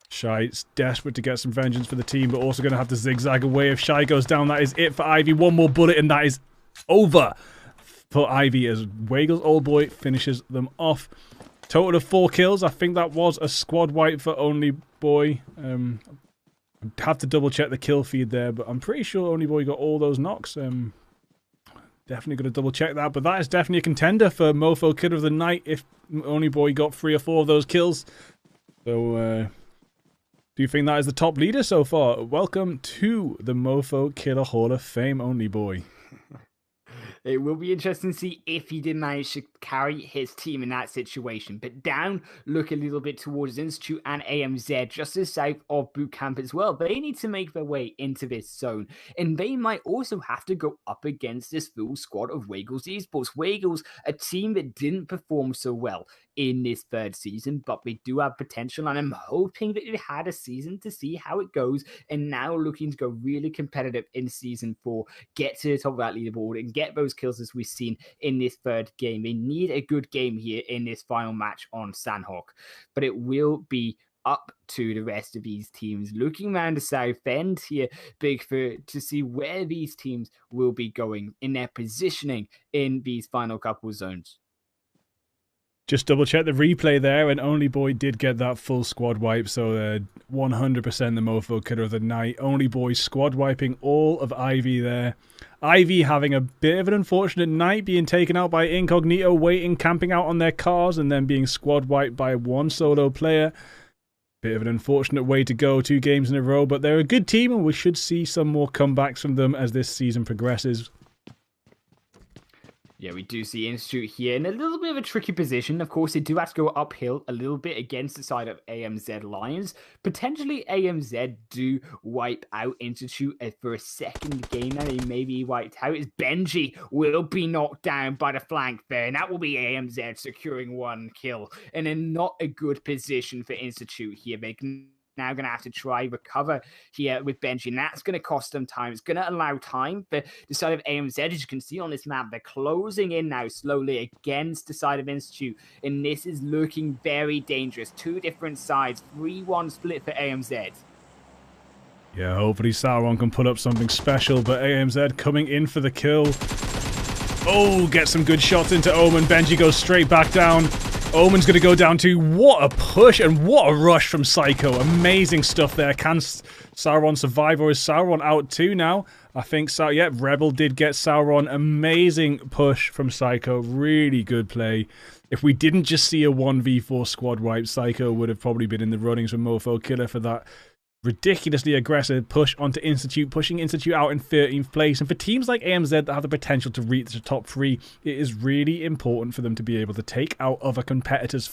Shy's desperate to get some vengeance for the team, but also going to have to zigzag away. If Shy goes down, that is it for Ivy. One more bullet and that is over for Ivy as Waggles old boy finishes them off. Total of 4 kills. I think that was a squad wipe for Only Boy. I'd have to double check the kill feed there, but I'm pretty sure Only Boy got all those knocks. Definitely going to double check that, but that is definitely a contender for Mofo Killer of the Night if Only Boy got 3 or 4 of those kills. So, do you think that is the top leader so far? Welcome to the Mofo Killer Hall of Fame, Only Boy. It will be interesting to see if he did manage to carry his team in that situation. But down, look a little bit towards Institute and AMZ, just to the south of Boot Camp as well. They need to make their way into this zone. And they might also have to go up against this full squad of Waggles Esports. Waggles, a team that didn't perform so well in this 3rd season, but they do have potential. And I'm hoping that they had a season to see how it goes. And now looking to go really competitive in Season 4, get to the top of that leaderboard and get those kills as we've seen in this 3rd game. They need a good game here in this final match on Sandhawk, but it will be up to the rest of these teams. Looking around the south end here, Bigfoot, to see where these teams will be going in their positioning in these final couple zones. Just double check the replay there, and Only Boy did get that full squad wipe, so 100% the Mofo Killer of the Night. Only Boy squad wiping all of Ivy there. Ivy having a bit of an unfortunate night, being taken out by Incognito, waiting, camping out on their cars, and then being squad wiped by 1 solo player. Bit of an unfortunate way to go, 2 games in a row, but they're a good team, and we should see some more comebacks from them as this season progresses. Yeah, we do see Institute here in a little bit of a tricky position. Of course, they do have to go uphill a little bit against the side of AMZ Lions. Potentially, AMZ do wipe out Institute for a 2nd game. Now they may be wiped out. As Benji will be knocked down by the flank there. And that will be AMZ securing 1 kill. And in not a good position for Institute here. They can now going to have to try recover here with Benji, and that's going to cost them time. It's going to allow time for the side of AMZ. As you can see on this map, they're closing in now slowly against the side of Institute, and this is looking very dangerous. 2 different sides, 3-1 split for AMZ. Yeah, hopefully Sauron can put up something special, but AMZ coming in for the kill. Oh, get some good shots into Omen. Benji goes straight back down. Omen's going to go down too. What a push and what a rush from Psycho. Amazing stuff there. Can Sauron survive, or is Sauron out too now? I think so. Yeah, Rebel did get Sauron. Amazing push from Psycho. Really good play. If we didn't just see a 1v4 squad wipe, Psycho would have probably been in the runnings for Mofo Killer for that ridiculously aggressive push onto Institute, pushing Institute out in 13th place. And for teams like AMZ that have the potential to reach the top 3, it is really important for them to be able to take out other competitors